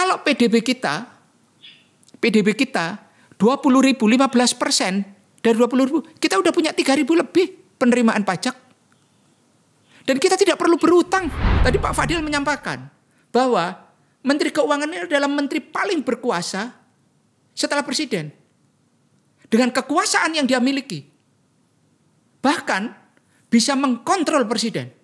kalau PDB kita 20.000, 15% dari 20.000, kita udah punya 3.000 lebih penerimaan pajak. Dan kita tidak perlu berutang. Tadi Pak Fadil menyampaikan bahwa Menteri Keuangan ini adalah menteri paling berkuasa setelah Presiden. Dengan kekuasaan yang dia miliki. Bahkan bisa mengkontrol Presiden.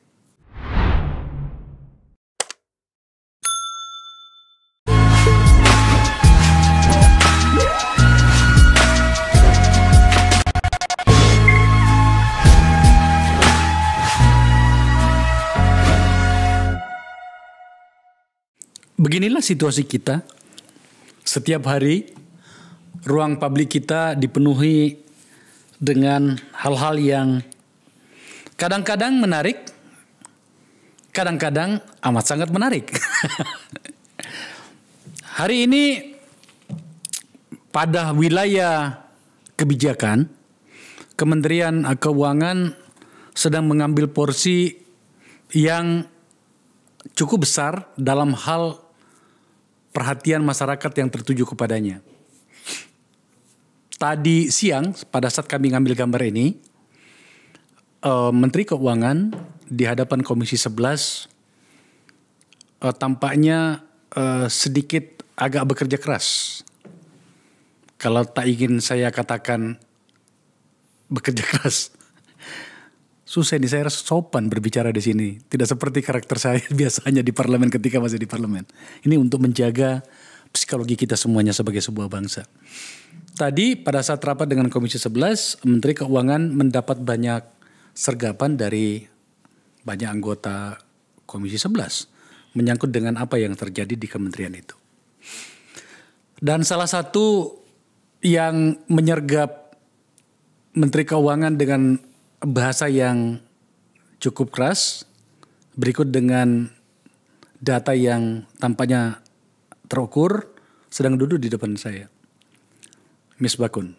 Beginilah situasi kita. Setiap hari ruang publik kita dipenuhi dengan hal-hal yang kadang-kadang menarik, kadang-kadang amat sangat menarik. Hari ini pada wilayah kebijakan, Kementerian Keuangan sedang mengambil porsi yang cukup besar dalam hal perhatian masyarakat yang tertuju kepadanya. Tadi siang pada saat kami ngambil gambar ini, Menteri Keuangan di hadapan Komisi 11 tampaknya sedikit agak bekerja keras. Kalau tak ingin saya katakan bekerja keras, susah nih, saya rasa sopan berbicara di sini. Tidak seperti karakter saya biasanya di parlemen ketika masih di parlemen. Ini untuk menjaga psikologi kita semuanya sebagai sebuah bangsa. Tadi pada saat rapat dengan Komisi 11, Menteri Keuangan mendapat banyak sergapan dari banyak anggota Komisi 11 menyangkut dengan apa yang terjadi di kementerian itu. Dan salah satu yang menyergap Menteri Keuangan dengan bahasa yang cukup keras, berikut dengan data yang tampaknya terukur, sedang duduk di depan saya. Miss Bakun,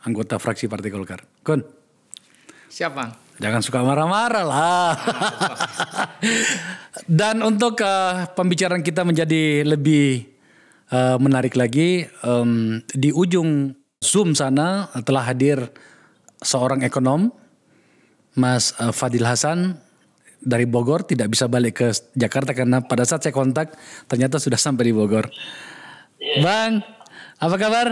anggota fraksi Partai Golkar. Kun. Siapa? Jangan suka marah-marah lah. Dan untuk pembicaraan kita menjadi lebih menarik lagi, di ujung Zoom sana telah hadir seorang ekonom, Mas Fadil Hasan dari Bogor, tidak bisa balik ke Jakarta karena pada saat saya kontak ternyata sudah sampai di Bogor. Bang, apa kabar?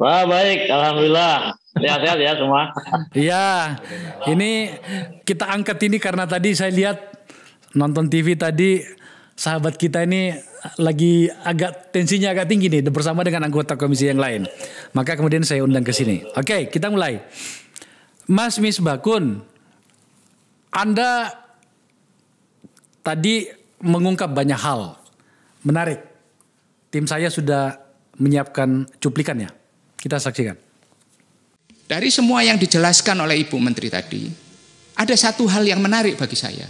Wah, baik, alhamdulillah. Sehat-sehat ya semua. Iya, ini kita angkat ini karena tadi saya lihat nonton TV tadi, sahabat kita ini lagi tensinya agak tinggi nih bersama dengan anggota komisi yang lain. Maka kemudian saya undang ke sini. Oke, kita mulai. Mas Misbakun, Anda tadi mengungkap banyak hal menarik. Tim saya sudah menyiapkan cuplikannya. Kita saksikan. Dari semua yang dijelaskan oleh Ibu Menteri tadi, ada satu hal yang menarik bagi saya.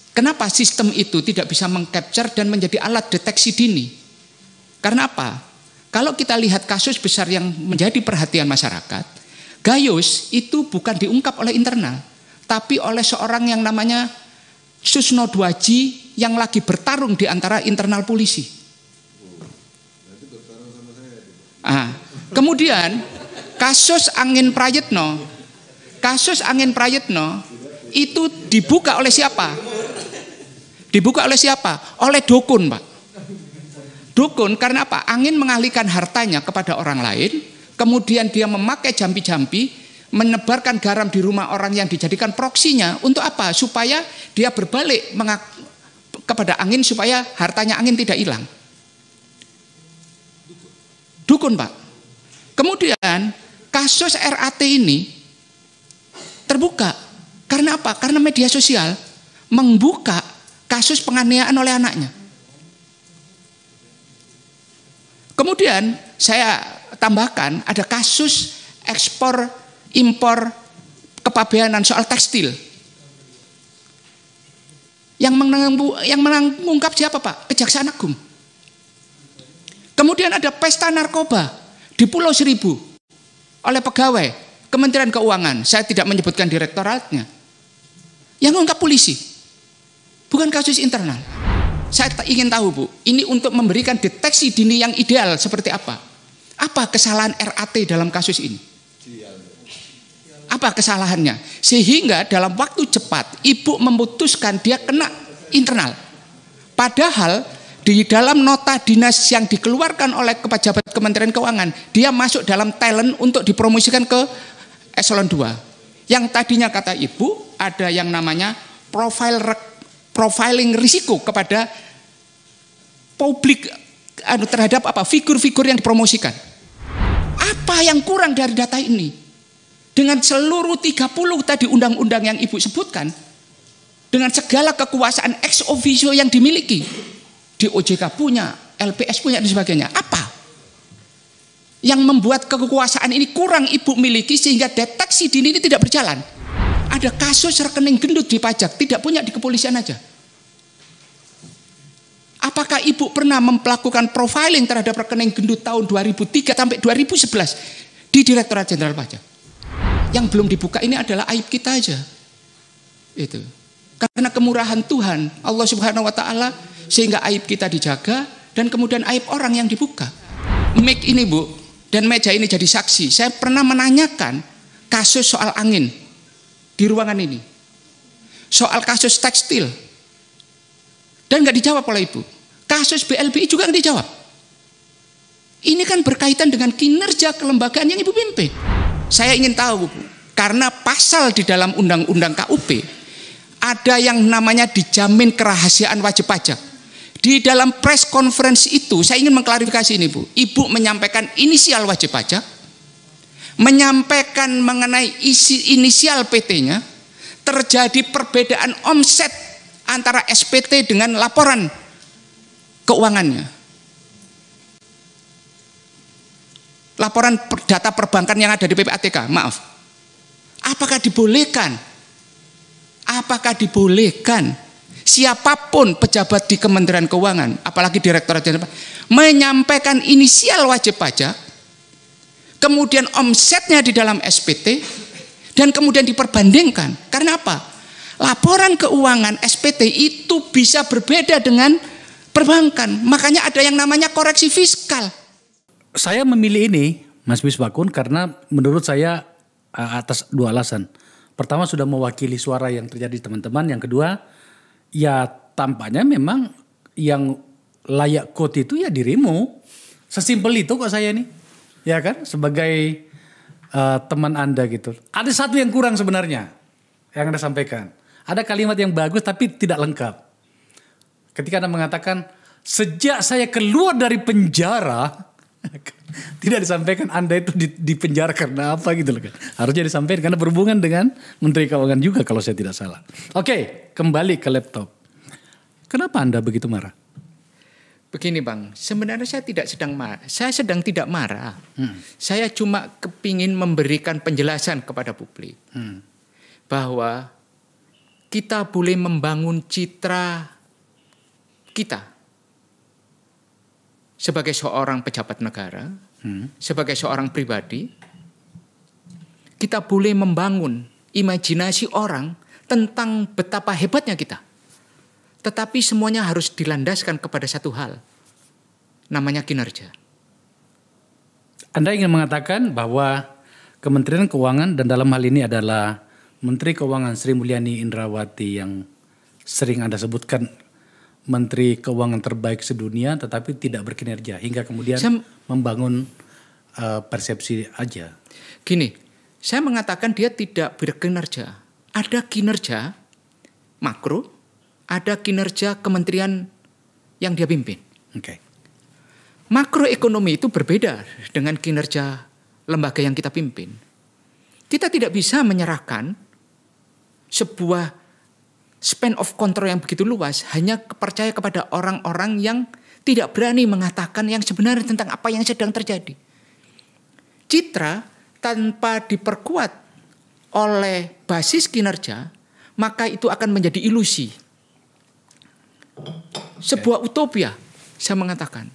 Kenapa sistem itu tidak bisa mengcapture dan menjadi alat deteksi dini? Karena apa? Kalau kita lihat kasus besar yang menjadi perhatian masyarakat, Gayus itu bukan diungkap oleh internal, tapi oleh seorang yang namanya Susno Dwaji yang lagi bertarung di antara internal polisi. Kemudian kasus Angin Prayitno itu dibuka oleh siapa? Dibuka oleh siapa? Oleh dukun, Pak. Dukun karena apa? Angin mengalihkan hartanya kepada orang lain, kemudian dia memakai jampi-jampi, menebarkan garam di rumah orang yang dijadikan proksinya. Untuk apa? Supaya dia berbalik kepada Angin supaya hartanya Angin tidak hilang. Dukun, Pak. Kemudian kasus RAT ini terbuka. Karena apa? Karena media sosial membuka kasus penganiayaan oleh anaknya. Kemudian saya tambahkan ada kasus ekspor impor kepabeanan soal tekstil. Yang mengungkap siapa, Pak? Kejaksaan Agung. Kemudian ada pesta narkoba di Pulau Seribu oleh pegawai Kementerian Keuangan. Saya tidak menyebutkan direktoratnya. Yang mengungkap polisi. Bukan kasus internal. Saya ingin tahu Bu, ini untuk memberikan deteksi dini yang ideal seperti apa? Apa kesalahan RAT dalam kasus ini? Apa kesalahannya? Sehingga dalam waktu cepat ibu memutuskan dia kena internal. Padahal di dalam nota dinas yang dikeluarkan oleh pejabat Kementerian Keuangan, dia masuk dalam talent untuk dipromosikan ke eselon 2. Yang tadinya kata ibu ada yang namanya profiling risiko kepada publik terhadap apa figur-figur yang dipromosikan. Apa yang kurang dari data ini? Dengan seluruh 30 tadi undang-undang yang ibu sebutkan, dengan segala kekuasaan ex officio yang dimiliki, di OJK punya, LPS punya dan sebagainya, apa yang membuat kekuasaan ini kurang ibu miliki sehingga deteksi dini ini tidak berjalan? Ada kasus rekening gendut di pajak, tidak punya di kepolisian aja. Apakah ibu pernah melakukan profiling terhadap rekening gendut tahun 2003 sampai 2011 di Direktorat Jenderal Pajak? Yang belum dibuka ini adalah aib kita aja. Itu. Karena kemurahan Tuhan, Allah Subhanahu wa taala, sehingga aib kita dijaga dan kemudian aib orang yang dibuka. Mic ini Bu dan meja ini jadi saksi. Saya pernah menanyakan kasus soal angin di ruangan ini. Soal kasus tekstil. Dan nggak dijawab oleh Ibu. Kasus BLBI juga nggak dijawab. Ini kan berkaitan dengan kinerja kelembagaan yang Ibu pimpin. Saya ingin tahu, Bu, karena pasal di dalam undang-undang KUP ada yang namanya dijamin kerahasiaan wajib pajak. Di dalam press conference itu saya ingin mengklarifikasi ini, Bu. Ibu menyampaikan inisial wajib pajak, menyampaikan mengenai isi inisial PT-nya, terjadi perbedaan omset antara SPT dengan laporan keuangannya. Laporan data perbankan yang ada di PPATK, maaf. Apakah dibolehkan? Apakah dibolehkan siapapun pejabat di Kementerian Keuangan, apalagi Direktorat Jenderal Pajak, menyampaikan inisial wajib pajak, kemudian omsetnya di dalam SPT, dan kemudian diperbandingkan? Karena apa? Laporan keuangan SPT itu bisa berbeda dengan perbankan. Makanya ada yang namanya koreksi fiskal. Saya memilih ini, Mas Misbakun, karena menurut saya atas dua alasan. Pertama, sudah mewakili suara yang terjadi teman-teman. Yang kedua, ya tampaknya memang yang layak quote itu ya dirimu. Sesimpel itu kok saya nih. Ya kan, sebagai teman Anda gitu. Ada satu yang kurang sebenarnya yang Anda sampaikan. Ada kalimat yang bagus tapi tidak lengkap. Ketika Anda mengatakan, sejak saya keluar dari penjara, tidak disampaikan Anda itu di penjara karena apa gitu loh kan. Harusnya disampaikan karena berhubungan dengan Menteri Keuangan juga kalau saya tidak salah. Oke, kembali ke laptop. Kenapa Anda begitu marah? Begini Bang, sebenarnya saya tidak sedang marah. Saya sedang tidak marah. Saya cuma kepingin memberikan penjelasan kepada publik. Bahwa kita boleh membangun citra kita sebagai seorang pejabat negara, sebagai seorang pribadi, kita boleh membangun imajinasi orang tentang betapa hebatnya kita. Tetapi semuanya harus dilandaskan kepada satu hal, namanya kinerja. Anda ingin mengatakan bahwa Kementerian Keuangan dan dalam hal ini adalah Menteri Keuangan Sri Mulyani Indrawati yang sering Anda sebutkan Menteri Keuangan terbaik sedunia tetapi tidak berkinerja hingga kemudian membangun persepsi aja. Gini, saya mengatakan dia tidak berkinerja. Ada kinerja makro, ada kinerja kementerian yang dia pimpin. Okay. Makroekonomi itu berbeda dengan kinerja lembaga yang kita pimpin. Kita tidak bisa menyerahkan sebuah span of control yang begitu luas hanya percaya kepada orang-orang yang tidak berani mengatakan yang sebenarnya tentang apa yang sedang terjadi. Citra tanpa diperkuat oleh basis kinerja, maka itu akan menjadi ilusi. Sebuah utopia, saya mengatakan.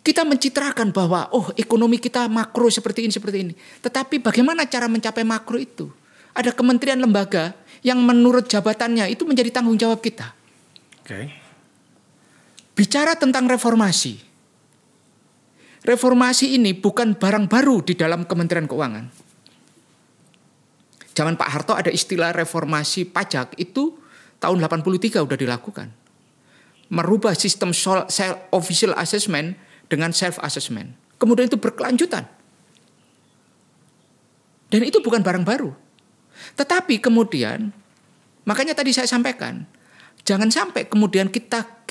Kita mencitrakan bahwa ekonomi kita makro seperti ini. Tetapi bagaimana cara mencapai makro itu? Ada kementerian lembaga yang menurut jabatannya itu menjadi tanggung jawab kita. Okay. bicara tentang reformasi. Reformasi ini bukan barang baru di dalam Kementerian Keuangan. Zaman Pak Harto ada istilah reformasi pajak, itu tahun 83 udah dilakukan. Merubah sistem official assessment dengan self assessment. Kemudian itu berkelanjutan. Dan itu bukan barang baru. Tetapi kemudian, makanya tadi saya sampaikan, jangan sampai kemudian kita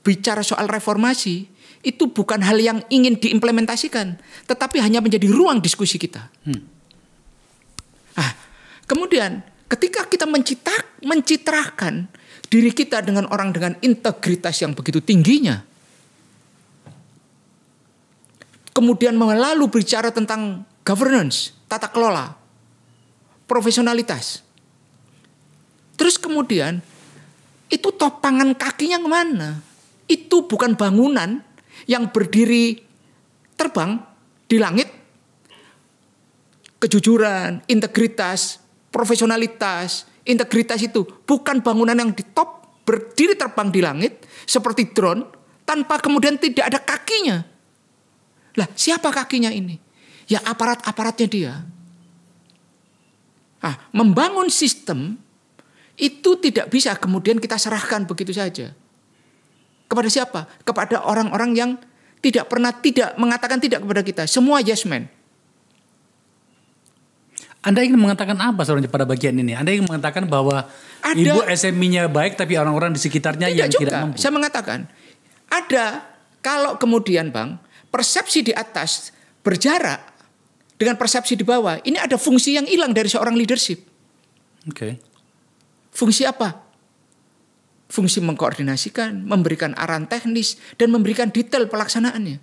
bicara soal reformasi, itu bukan hal yang ingin diimplementasikan, tetapi hanya menjadi ruang diskusi kita. Kemudian ketika kita mencitrakan diri kita dengan orang dengan integritas yang begitu tingginya, kemudian lalu bicara tentang governance, tata kelola, profesionalitas. Terus kemudian itu topangan kakinya kemana? Itu bukan bangunan yang berdiri terbang di langit. Kejujuran, integritas, profesionalitas, integritas itu bukan bangunan yang di top berdiri terbang di langit seperti drone tanpa kemudian tidak ada kakinya. Lah, siapa kakinya ini? Ya aparat-aparatnya dia. Membangun sistem itu tidak bisa kemudian kita serahkan begitu saja. Kepada siapa? Kepada orang-orang yang tidak pernah mengatakan tidak kepada kita. Semua yes man. Anda ingin mengatakan apa sebenarnya pada bagian ini? Anda ingin mengatakan bahwa ibu SMI-nya baik tapi orang-orang di sekitarnya yang tidak mampu? Saya mengatakan ada, kalau kemudian Bang, persepsi di atas berjarak dengan persepsi di bawah, ini ada fungsi yang hilang dari seorang leadership. Oke. Fungsi apa? Fungsi mengkoordinasikan, memberikan arahan teknis, dan memberikan detail pelaksanaannya.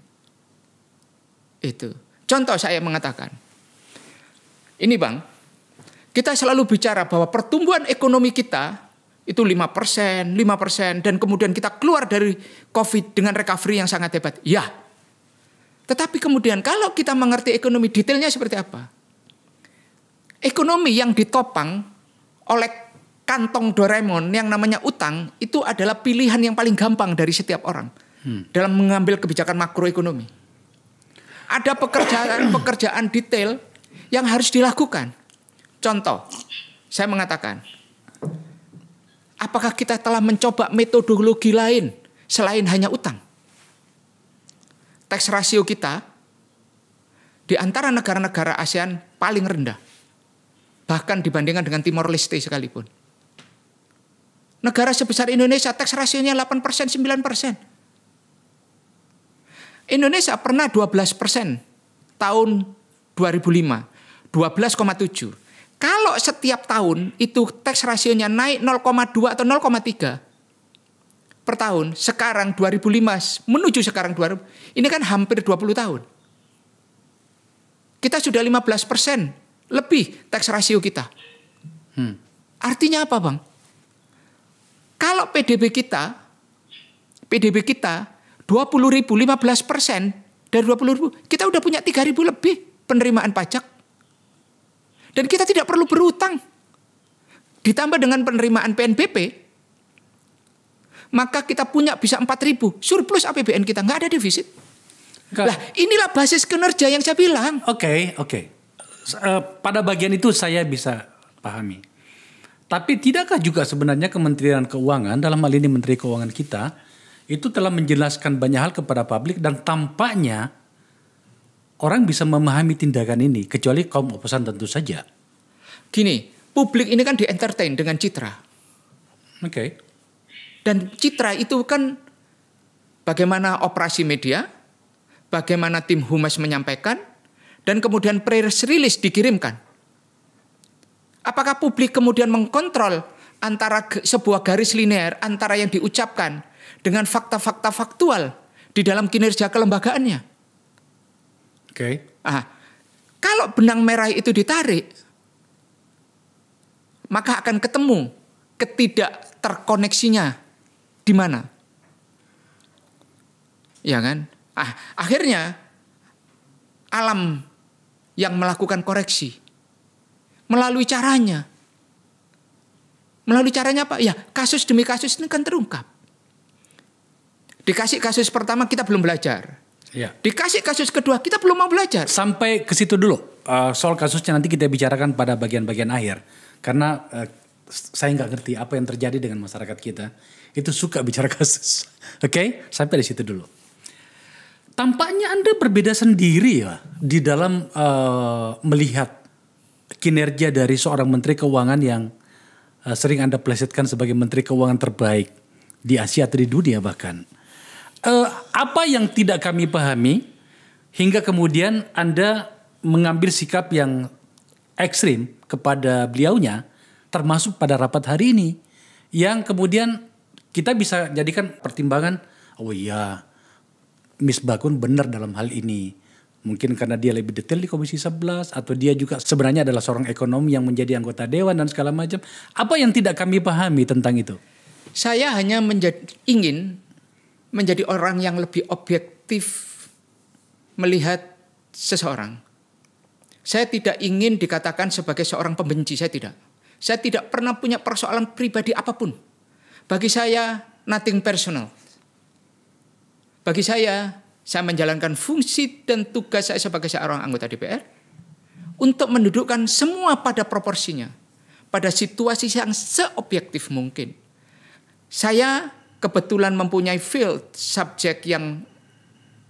Itu. Contoh saya mengatakan, ini Bang, kita selalu bicara bahwa pertumbuhan ekonomi kita itu 5%, dan kemudian kita keluar dari COVID dengan recovery yang sangat hebat. Ya. Tetapi kemudian kalau kita mengerti ekonomi detailnya seperti apa? Ekonomi yang ditopang oleh kantong Doraemon yang namanya utang itu adalah pilihan yang paling gampang dari setiap orang dalam mengambil kebijakan makroekonomi. Ada pekerjaan detail yang harus dilakukan. Contoh, saya mengatakan, apakah kita telah mencoba metodologi lain selain hanya utang? Tax ratio kita di antara negara-negara ASEAN paling rendah. Bahkan dibandingkan dengan Timor Leste sekalipun. Negara sebesar Indonesia tax rasionya 8%, 9%. Indonesia pernah 12% tahun 2005. 12,7. Kalau setiap tahun itu tax rasionya naik 0,2 atau 0,3 per tahun, sekarang 2005 menuju sekarang 2000, ini kan hampir 20 tahun. Kita sudah 15% lebih tax rasio kita. Artinya apa Bang? Kalau PDB kita 20.000, 15% dari 20.000, kita udah punya 3.000 lebih penerimaan pajak. Dan kita tidak perlu berutang. Ditambah dengan penerimaan PNBP, maka kita punya bisa 4.000. Surplus APBN kita, nggak ada defisit. Lah, inilah basis kinerja yang saya bilang. Oke. Pada bagian itu saya bisa pahami. Tapi tidakkah juga sebenarnya Kementerian Keuangan, dalam hal ini Menteri Keuangan kita, itu telah menjelaskan banyak hal kepada publik dan tampaknya orang bisa memahami tindakan ini, kecuali kaum oposan tentu saja. Gini, publik ini kan di-entertain dengan citra. Oke. Dan citra itu kan bagaimana operasi media, bagaimana tim humas menyampaikan, dan kemudian press release dikirimkan. Apakah publik kemudian mengkontrol antara sebuah garis linear antara yang diucapkan dengan fakta-fakta faktual di dalam kinerja kelembagaannya? Oke. Kalau benang merah itu ditarik, maka akan ketemu ketidak terkoneksinya di mana. Ya kan? Akhirnya alam yang melakukan koreksi melalui caranya. Melalui caranya apa? Ya, kasus demi kasus ini kan terungkap. Dikasih kasus pertama kita belum belajar. Ya. Dikasih kasus kedua kita belum mau belajar. Sampai ke situ dulu. Soal kasusnya nanti kita bicarakan pada bagian-bagian akhir. Karena saya nggak ngerti apa yang terjadi dengan masyarakat kita. Itu suka bicara kasus. Oke? Sampai di situ dulu. Tampaknya Anda berbeda sendiri ya di dalam melihat kinerja dari seorang Menteri Keuangan yang sering Anda plesetkan sebagai Menteri Keuangan terbaik di Asia atau di dunia bahkan. Apa yang tidak kami pahami hingga kemudian Anda mengambil sikap yang ekstrim kepada beliaunya, termasuk pada rapat hari ini, yang kemudian kita bisa jadikan pertimbangan, oh iya, Miss Bakun benar dalam hal ini. Mungkin karena dia lebih detail di Komisi 11, atau dia juga sebenarnya adalah seorang ekonom yang menjadi anggota dewan dan segala macam. Apa yang tidak kami pahami tentang itu? Saya hanya ingin menjadi orang yang lebih objektif melihat seseorang. Saya tidak ingin dikatakan sebagai seorang pembenci, saya tidak. Saya tidak pernah punya persoalan pribadi apapun. Bagi saya, nothing personal. Bagi saya menjalankan fungsi dan tugas saya sebagai seorang anggota DPR untuk mendudukkan semua pada proporsinya, pada situasi yang seobjektif mungkin. Saya kebetulan mempunyai field subjek yang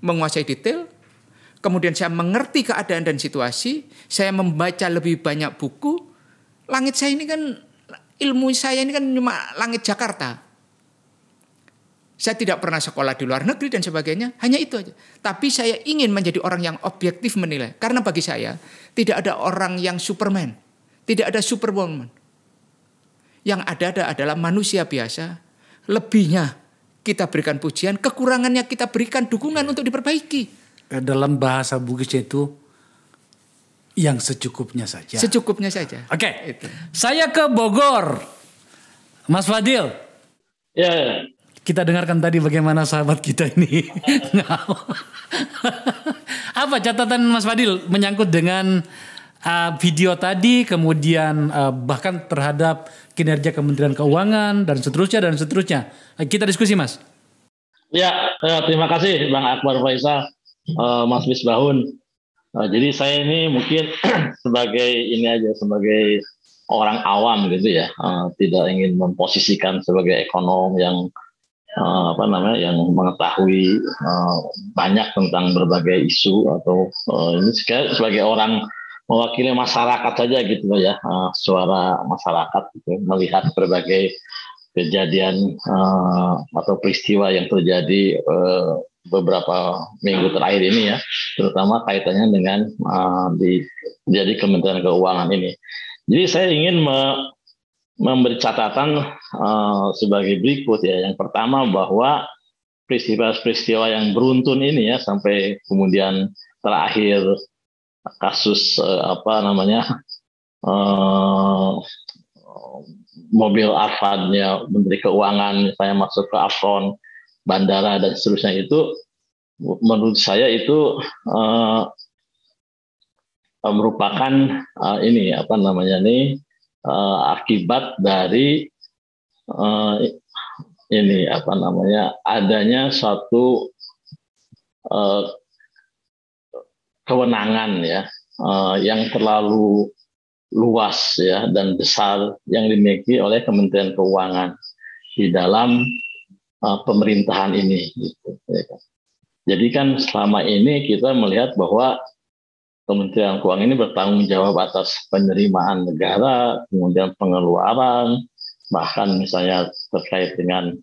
menguasai detail, kemudian saya mengerti keadaan dan situasi, saya membaca lebih banyak buku. Langit saya ini kan, ilmu saya ini kan cuma langit Jakarta. Saya tidak pernah sekolah di luar negeri dan sebagainya, hanya itu aja. Tapi saya ingin menjadi orang yang objektif menilai. Karena bagi saya, tidak ada orang yang Superman, tidak ada Superwoman. Yang ada adalah manusia biasa, lebihnya kita berikan pujian, kekurangannya kita berikan dukungan untuk diperbaiki. Dalam bahasa Bugisnya itu, yang secukupnya saja. Secukupnya saja. Oke, saya ke Bogor. Mas Fadil. Ya. Kita dengarkan tadi bagaimana sahabat kita ini. Apa catatan Mas Fadil menyangkut dengan video tadi, kemudian bahkan terhadap kinerja Kementerian Keuangan dan seterusnya. Kita diskusi, Mas. Ya, terima kasih Bang Akbar Faisal, Mas Misbahun. Jadi saya ini mungkin sebagai orang awam gitu ya, tidak ingin memposisikan sebagai ekonom yang yang mengetahui banyak tentang berbagai isu, atau ini sebagai orang mewakili masyarakat saja gitu loh ya, suara masyarakat gitu, melihat berbagai kejadian atau peristiwa yang terjadi beberapa minggu terakhir ini ya, terutama kaitannya dengan jadi Kementerian Keuangan ini. Jadi saya ingin memberi catatan sebagai berikut ya. Yang pertama bahwa peristiwa-peristiwa yang beruntun ini ya, sampai kemudian terakhir kasus mobil Alphard-nya Menteri Keuangan misalnya masuk ke apron bandara dan seterusnya, itu menurut saya itu merupakan akibat dari adanya suatu kewenangan ya yang terlalu luas ya dan besar yang dimiliki oleh Kementerian Keuangan di dalam pemerintahan ini gitu, ya kan. Jadi kan selama ini kita melihat bahwa Kementerian Keuangan ini bertanggung jawab atas penerimaan negara, kemudian pengeluaran, bahkan misalnya terkait dengan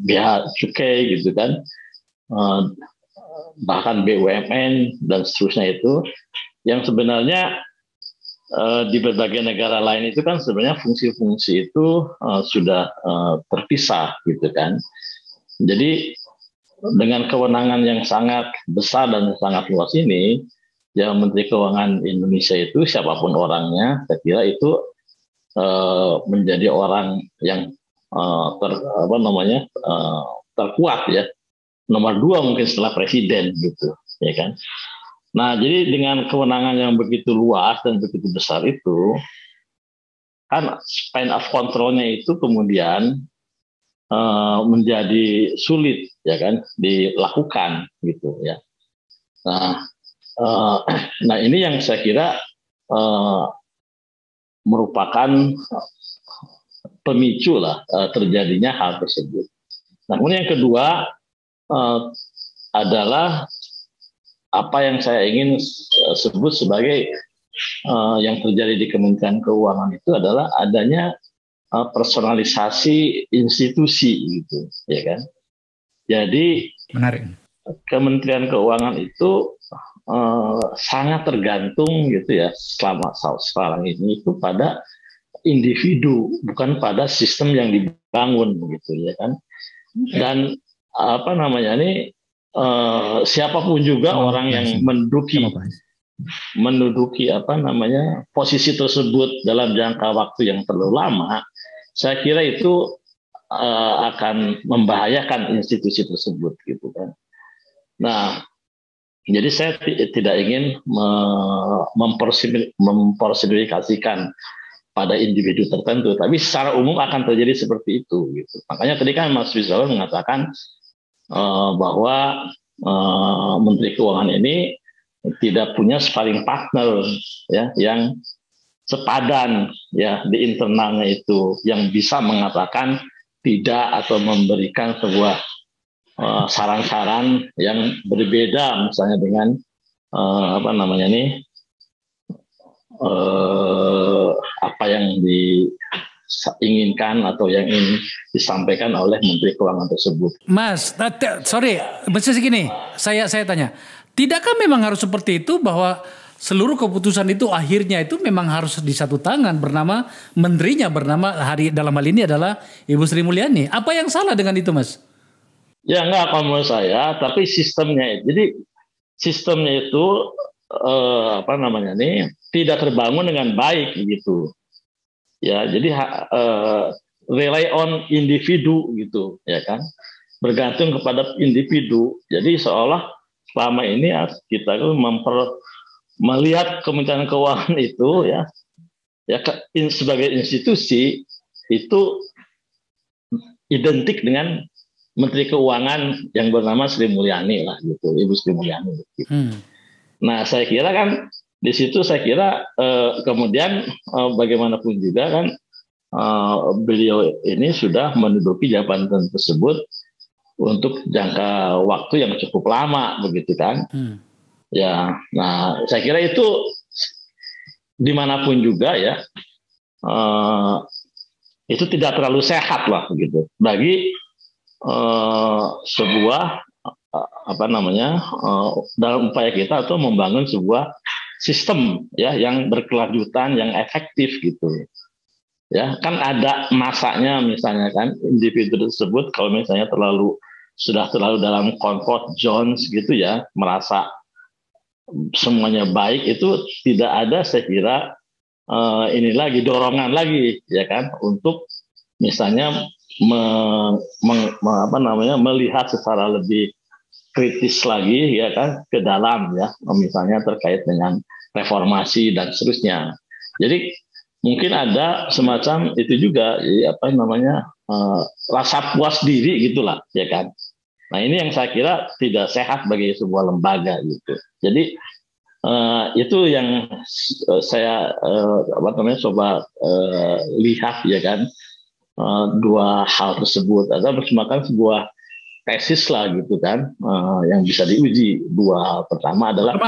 biaya cukai gitu kan, bahkan BUMN dan seterusnya, itu yang sebenarnya di berbagai negara lain itu kan sebenarnya fungsi-fungsi itu sudah terpisah gitu kan. Jadi dengan kewenangan yang sangat besar dan sangat luas ini, ya Menteri Keuangan Indonesia itu siapapun orangnya, saya kira itu menjadi orang yang terkuat ya, nomor 2 mungkin setelah presiden gitu, ya kan. Nah, jadi dengan kewenangan yang begitu luas dan begitu besar itu, kan span of control-nya itu kemudian menjadi sulit ya kan dilakukan gitu ya. Nah, nah ini yang saya kira merupakan pemicu lah terjadinya hal tersebut. Nah, kemudian yang kedua adalah apa yang saya ingin sebut sebagai yang terjadi di Kementerian Keuangan itu adalah adanya personalisasi institusi gitu, ya kan? Jadi Menarik. Kementerian Keuangan itu sangat tergantung gitu ya sekarang ini itu pada individu, bukan pada sistem yang dibangun gitu ya kan. Dan apa namanya ini siapapun juga orang yang menduduki apa namanya posisi tersebut dalam jangka waktu yang terlalu lama, saya kira itu akan membahayakan institusi tersebut gitu kan. Nah, jadi saya tidak ingin mempersonifikasikan pada individu tertentu, tapi secara umum akan terjadi seperti itu gitu. Makanya tadi kan Mas Rizal mengatakan bahwa Menteri Keuangan ini tidak punya sparring partner ya yang sepadan ya di internalnya itu yang bisa mengatakan tidak atau memberikan sebuah saran-saran yang berbeda misalnya dengan apa namanya ini apa yang diinginkan atau yang ingin disampaikan oleh Menteri Keuangan tersebut. Mas, sorry, maksudnya segini, saya tanya, tidakkah memang harus seperti itu bahwa seluruh keputusan itu akhirnya itu memang harus di satu tangan bernama menterinya bernama dalam hal ini adalah Ibu Sri Mulyani. Apa yang salah dengan itu, Mas? Ya enggak kalau menurut saya, tapi sistemnya. Jadi sistemnya itu apa namanya ini tidak terbangun dengan baik gitu. Ya, jadi rely on individu gitu, ya kan? Bergantung kepada individu. Jadi seolah selama ini kita itu melihat Kementerian Keuangan itu ya sebagai institusi itu identik dengan Menteri Keuangan yang bernama Sri Mulyani lah gitu, Ibu Sri Mulyani. Gitu. Nah, saya kira kan di situ saya kira kemudian bagaimanapun juga kan beliau ini sudah menduduki jabatan tersebut untuk jangka waktu yang cukup lama begitu kan. Ya, nah saya kira itu dimanapun juga ya itu tidak terlalu sehat lah begitu bagi sebuah apa namanya dalam upaya kita atau membangun sebuah sistem ya yang berkelanjutan yang efektif gitu ya kan ada masanya misalnya kan individu tersebut kalau misalnya sudah terlalu dalam comfort zones gitu ya merasa semuanya baik itu tidak ada saya kira ini lagi dorongan lagi ya kan untuk misalnya melihat secara lebih kritis lagi ya kan ke dalam ya misalnya terkait dengan reformasi dan seterusnya. Jadi mungkin ada semacam itu juga apa namanya rasa puas diri gitulah ya kan. Nah ini yang saya kira tidak sehat bagi sebuah lembaga gitu. Jadi itu yang saya apa namanya coba lihat ya kan. Dua hal tersebut ada merupakan sebuah tesis lah gitu kan yang bisa diuji. Dua hal pertama adalah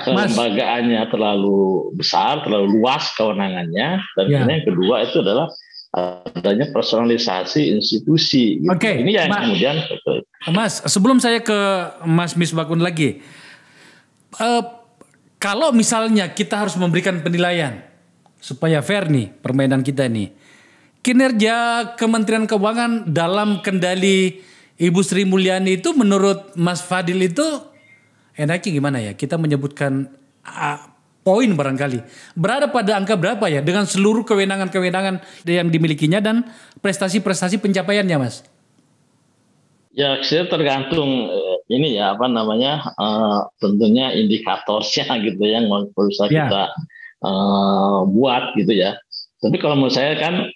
kelembagaannya terlalu besar, terlalu luas kewenangannya dan yang kedua itu adalah adanya personalisasi institusi gitu. Ini yang kemudian Mas, sebelum saya ke Mas Misbakun lagi kalau misalnya kita harus memberikan penilaian supaya fair nih permainan kita nih kinerja Kementerian Keuangan dalam kendali Ibu Sri Mulyani itu menurut Mas Fadil itu enaknya gimana ya? Kita menyebutkan poin barangkali. Berada pada angka berapa ya dengan seluruh kewenangan-kewenangan yang dimilikinya dan prestasi-prestasi pencapaiannya, Mas? Ya, saya tergantung ini ya apa namanya tentunya indikatornya gitu yang bisa kita buat gitu ya. Tapi kalau menurut saya kan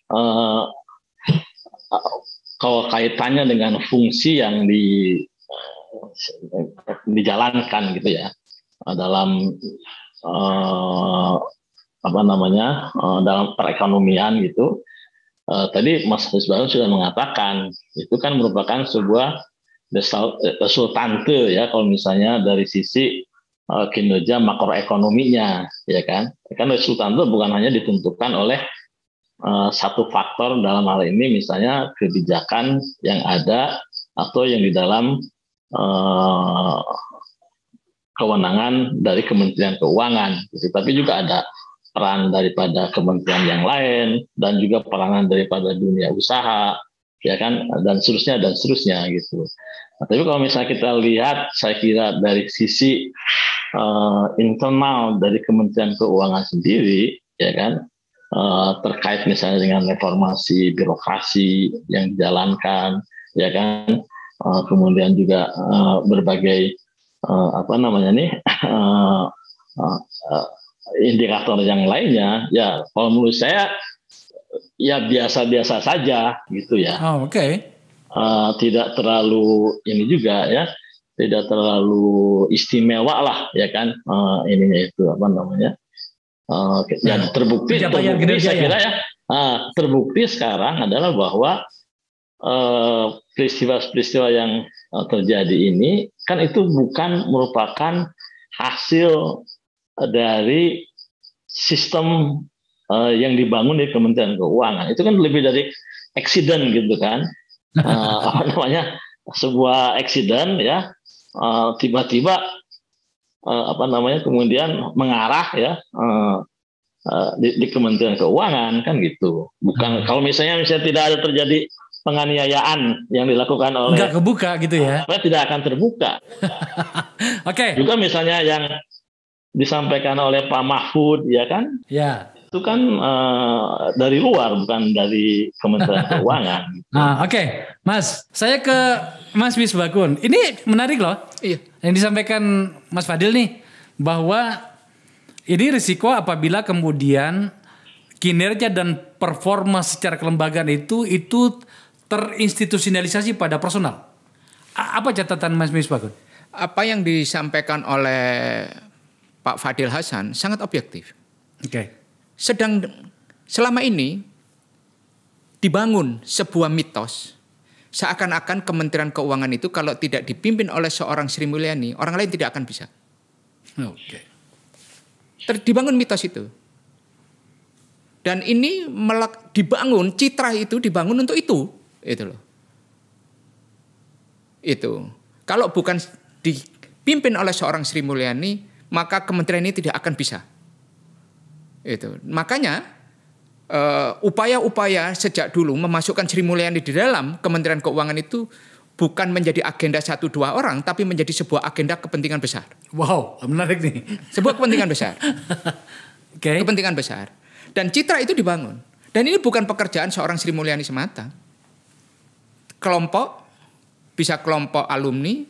kalau kaitannya dengan fungsi yang dijalankan gitu ya dalam dalam perekonomian gitu. Tadi Mas Misbahun sudah mengatakan itu kan merupakan sebuah resultante ya kalau misalnya dari sisi kinerja makroekonominya, ya kan? Kan resultante bukan hanya ditentukan oleh satu faktor, dalam hal ini misalnya kebijakan yang ada atau yang di dalam kewenangan dari Kementerian Keuangan, gitu. Tapi juga ada peran daripada kementerian yang lain dan juga peranan daripada dunia usaha, ya kan, dan seterusnya gitu. Nah, tapi kalau misalnya kita lihat, saya kira dari sisi internal dari Kementerian Keuangan sendiri, ya kan, terkait misalnya dengan reformasi birokrasi yang dijalankan, ya kan, kemudian juga berbagai indikator yang lainnya, ya kalau menurut saya ya biasa-biasa saja gitu ya. Oh, oke. Tidak terlalu ini juga ya, tidak terlalu istimewa lah ya kan, ininya itu ya terbukti saya kira ya, terbukti sekarang adalah bahwa peristiwa-peristiwa yang terjadi ini kan itu bukan merupakan hasil dari sistem yang dibangun di Kementerian Keuangan. Itu kan lebih dari accident gitu kan, sebuah accident ya, tiba-tiba kemudian mengarah ya di Kementerian Keuangan kan gitu. Bukan kalau misalnya tidak ada terjadi penganiayaan yang dilakukan oleh, nggak kebuka gitu ya, tidak akan terbuka. Oke. Juga misalnya yang disampaikan oleh Pak Mahfud ya kan, ya itu kan dari luar, bukan dari Kementerian Keuangan. Oke. Mas, saya ke Mas Misbakun. Ini menarik loh. Iya. Yang disampaikan Mas Fadil nih, bahwa ini risiko apabila kemudian kinerja dan performa secara kelembagaan itu terinstitusionalisasi pada personal. Apa catatan Mas Misbakun? Apa yang disampaikan oleh Pak Fadil Hasan sangat objektif. Oke. Sedang selama ini dibangun sebuah mitos seakan-akan Kementerian Keuangan itu kalau tidak dipimpin oleh seorang Sri Mulyani, orang lain tidak akan bisa. Oke. Dibangun mitos itu. Dan ini dibangun, citra itu dibangun untuk itu loh. Itu. Kalau bukan dipimpin oleh seorang Sri Mulyani, maka kementerian ini tidak akan bisa. Itu. Makanya upaya-upaya sejak dulu memasukkan Sri Mulyani di dalam Kementerian Keuangan itu bukan menjadi agenda 1-2 orang, tapi menjadi sebuah agenda kepentingan besar. Wow, menarik nih. Sebuah kepentingan besar. Oke. Kepentingan besar. Dan citra itu dibangun. Dan ini bukan pekerjaan seorang Sri Mulyani semata. Kelompok, bisa kelompok alumni,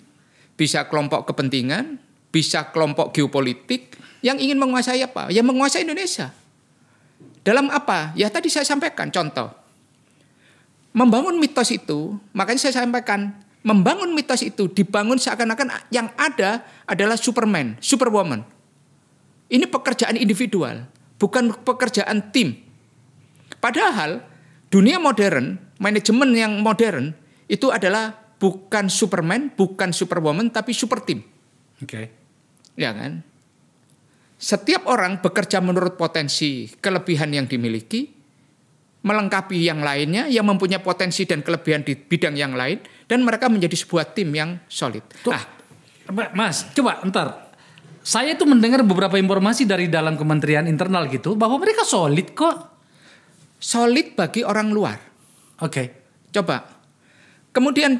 bisa kelompok kepentingan, bisa kelompok geopolitik yang ingin menguasai apa? Ya menguasai Indonesia. Dalam apa? Ya tadi saya sampaikan contoh. Membangun mitos itu, makanya saya sampaikan, membangun mitos itu dibangun seakan-akan yang ada adalah Superman, Superwoman. Ini pekerjaan individual, bukan pekerjaan tim. Padahal dunia modern, manajemen yang modern itu adalah bukan Superman, bukan Superwoman, tapi super team. Oke. Ya kan? Setiap orang bekerja menurut potensi kelebihan yang dimiliki, melengkapi yang lainnya yang mempunyai potensi dan kelebihan di bidang yang lain, dan mereka menjadi sebuah tim yang solid. Mas, coba entar. Saya tuh mendengar beberapa informasi dari dalam kementerian internal gitu, bahwa mereka solid kok. Solid bagi orang luar. Oke. Coba. Kemudian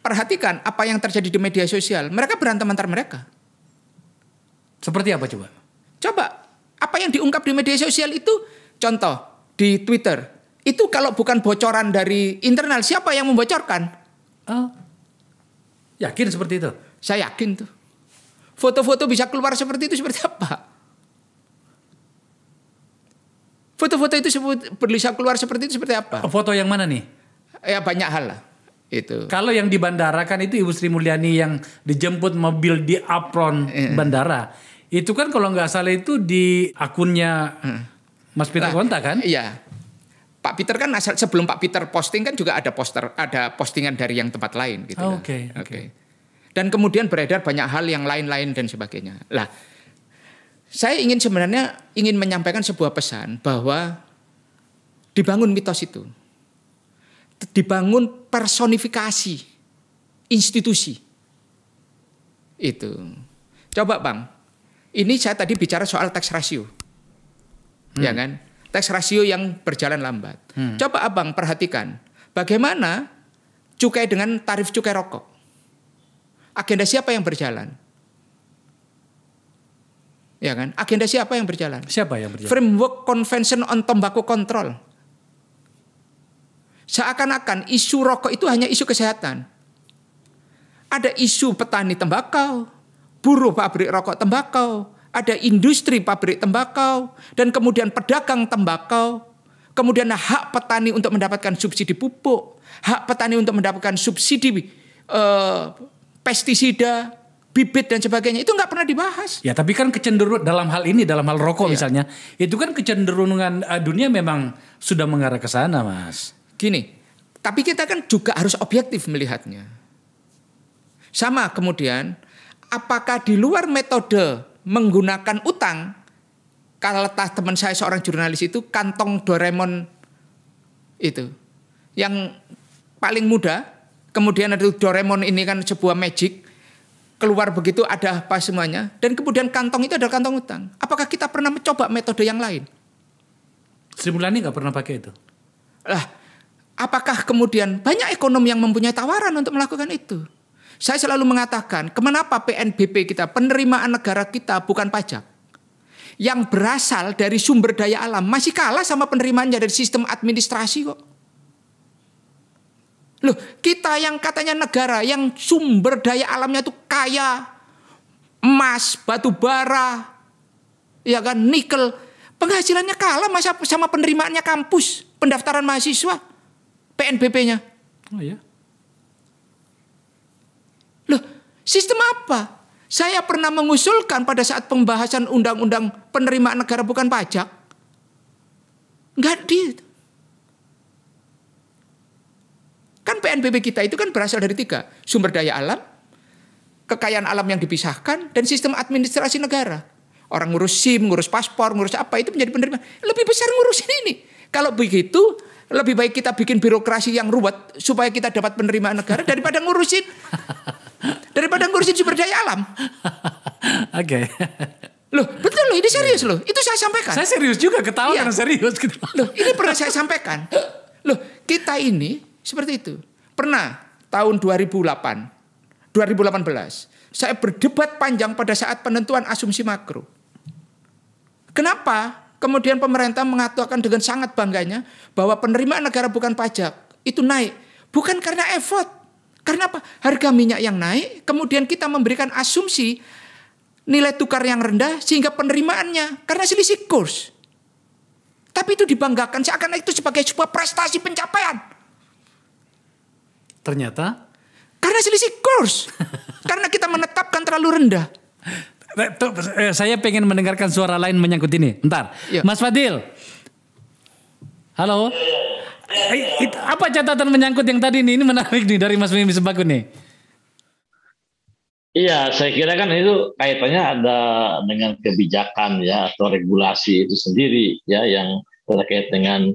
perhatikan apa yang terjadi di media sosial. Mereka berantem antar mereka. Seperti apa coba? Coba, apa yang diungkap di media sosial itu, contoh di Twitter, itu kalau bukan bocoran dari internal, siapa yang membocorkan? Oh, yakin seperti itu? Saya yakin tuh. Foto-foto bisa keluar seperti itu seperti apa? Foto-foto itu bisa keluar seperti itu seperti apa? Foto yang mana nih? Ya banyak hal lah itu. Kalau yang di bandara kan itu Ibu Sri Mulyani yang dijemput mobil di apron bandara. Itu kan kalau nggak salah itu di akunnya Mas Peter Gonta kan? Iya. Pak Peter kan sebelum Pak Peter posting kan juga ada postingan dari yang tempat lain gitu. Oke. Dan kemudian beredar banyak hal yang lain-lain dan sebagainya. Lah, saya sebenarnya ingin menyampaikan sebuah pesan bahwa dibangun mitos itu. Dibangun personifikasi institusi. Itu. Coba Bang, ini saya tadi bicara soal tax ratio. Ya kan? Tax ratio yang berjalan lambat. Coba Abang perhatikan bagaimana cukai dengan tarif cukai rokok. Agenda siapa yang berjalan? Ya kan? Agenda siapa yang berjalan? Siapa yang berjalan? Framework Convention on Tobacco Control. Seakan-akan isu rokok itu hanya isu kesehatan. Ada isu petani tembakau, buruh pabrik rokok tembakau, ada industri pabrik tembakau, dan kemudian pedagang tembakau, kemudian hak petani untuk mendapatkan subsidi pupuk, hak petani untuk mendapatkan subsidi pestisida, bibit dan sebagainya, itu nggak pernah dibahas. Ya tapi kan kecenderungan dalam hal ini, dalam hal rokok misalnya, itu kan kecenderungan dunia memang sudah mengarah ke sana, Mas. Gini, tapi kita kan juga harus objektif melihatnya. Sama kemudian, apakah di luar metode menggunakan utang, kalau teman saya seorang jurnalis itu kantong Doraemon itu, yang paling mudah. Kemudian ada Doraemon ini kan sebuah magic. Keluar begitu ada apa semuanya. Dan kemudian kantong itu adalah kantong utang. Apakah kita pernah mencoba metode yang lain? Sri Mulyani nggak pernah pakai itu. Lah, apakah kemudian banyak ekonom yang mempunyai tawaran untuk melakukan itu? Saya selalu mengatakan, kenapa PNBP kita, penerimaan negara kita bukan pajak. Yang berasal dari sumber daya alam. Masih kalah sama penerimaannya dari sistem administrasi kok. Loh, kita yang katanya negara yang sumber daya alamnya itu kaya, emas, batu bara, ya kan, nikel, penghasilannya kalah masa sama penerimaannya kampus, pendaftaran mahasiswa, PNBP-nya. Oh ya. Loh, sistem apa? Saya pernah mengusulkan pada saat pembahasan undang-undang penerimaan negara bukan pajak. Enggak Kan PNBP kita itu kan berasal dari 3. Sumber daya alam, kekayaan alam yang dipisahkan, dan sistem administrasi negara. Orang ngurus SIM, ngurus paspor, ngurus apa, itu menjadi penerimaan. Lebih besar ngurusin ini. Kalau begitu, lebih baik kita bikin birokrasi yang ruwet, supaya kita dapat penerimaan negara, daripada ngurusin sumber daya alam. Oke. Loh, betul loh, ini serius loh. Itu saya sampaikan. Saya serius juga, ketawa karena serius. Gitu. Loh, ini pernah saya sampaikan. Loh, kita ini seperti itu. Pernah tahun 2018, saya berdebat panjang pada saat penentuan asumsi makro. Kenapa? Kemudian pemerintah mengatakan dengan sangat bangganya bahwa penerimaan negara bukan pajak itu naik. Bukan karena effort. Karena apa? Harga minyak yang naik, kemudian kita memberikan asumsi nilai tukar yang rendah sehingga penerimaannya karena selisih kurs. Tapi itu dibanggakan seakan itu sebagai sebuah prestasi pencapaian. Ternyata karena selisih kurs. Karena kita menetapkan terlalu rendah. Saya pengen mendengarkan suara lain menyangkut ini. Bentar. Ya. Mas Fadil. Halo. Apa catatan menyangkut yang tadi nih? Ini menarik nih dari Mas Mimi Sembako nih. Iya, saya kira kan itu kaitannya ada dengan kebijakan ya atau regulasi itu sendiri ya yang terkait dengan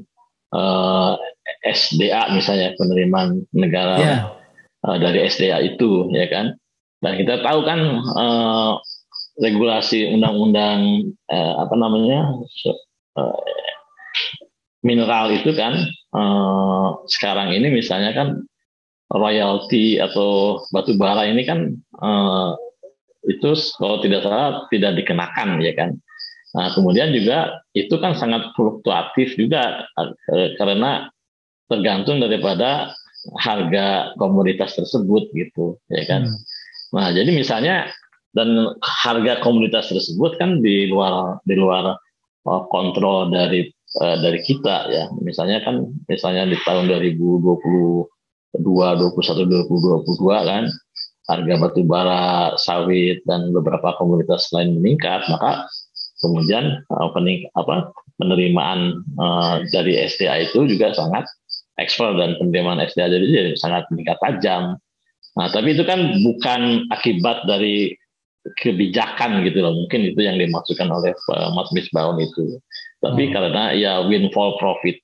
SDA misalnya, penerimaan negara dari SDA itu ya kan. Dan kita tahu kan regulasi undang-undang mineral itu kan sekarang ini misalnya kan royalti atau batu bara ini kan itu kalau tidak salah tidak dikenakan ya kan. Nah, kemudian juga itu kan sangat fluktuatif juga karena tergantung daripada harga komoditas tersebut gitu ya kan. Nah, jadi misalnya dan harga komoditas tersebut kan di luar kontrol dari dari kita ya. Misalnya di tahun 2022, 21, 2022 kan harga batu bara, sawit dan beberapa komoditas lain meningkat, maka kemudian penerimaan dari SDA itu juga sangat ekspor dan penerimaan SDA jadi sangat meningkat tajam. Nah, tapi itu kan bukan akibat dari kebijakan gitu loh. Mungkin itu yang dimaksudkan oleh Mas Misbahun itu. Tapi karena ya windfall profit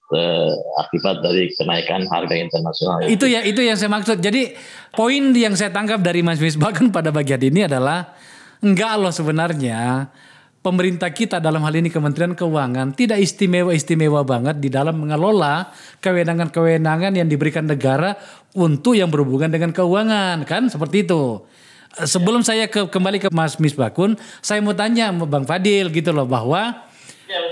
akibat dari kenaikan harga internasional. Itu yang saya maksud. Jadi poin yang saya tangkap dari Mas Misbahun pada bagian ini adalah enggak loh sebenarnya pemerintah kita dalam hal ini Kementerian Keuangan tidak istimewa banget di dalam mengelola kewenangan-kewenangan yang diberikan negara untuk yang berhubungan dengan keuangan, kan seperti itu. Sebelum saya kembali ke Mas Misbahun, saya mau tanya Bang Fadil gitu loh, bahwa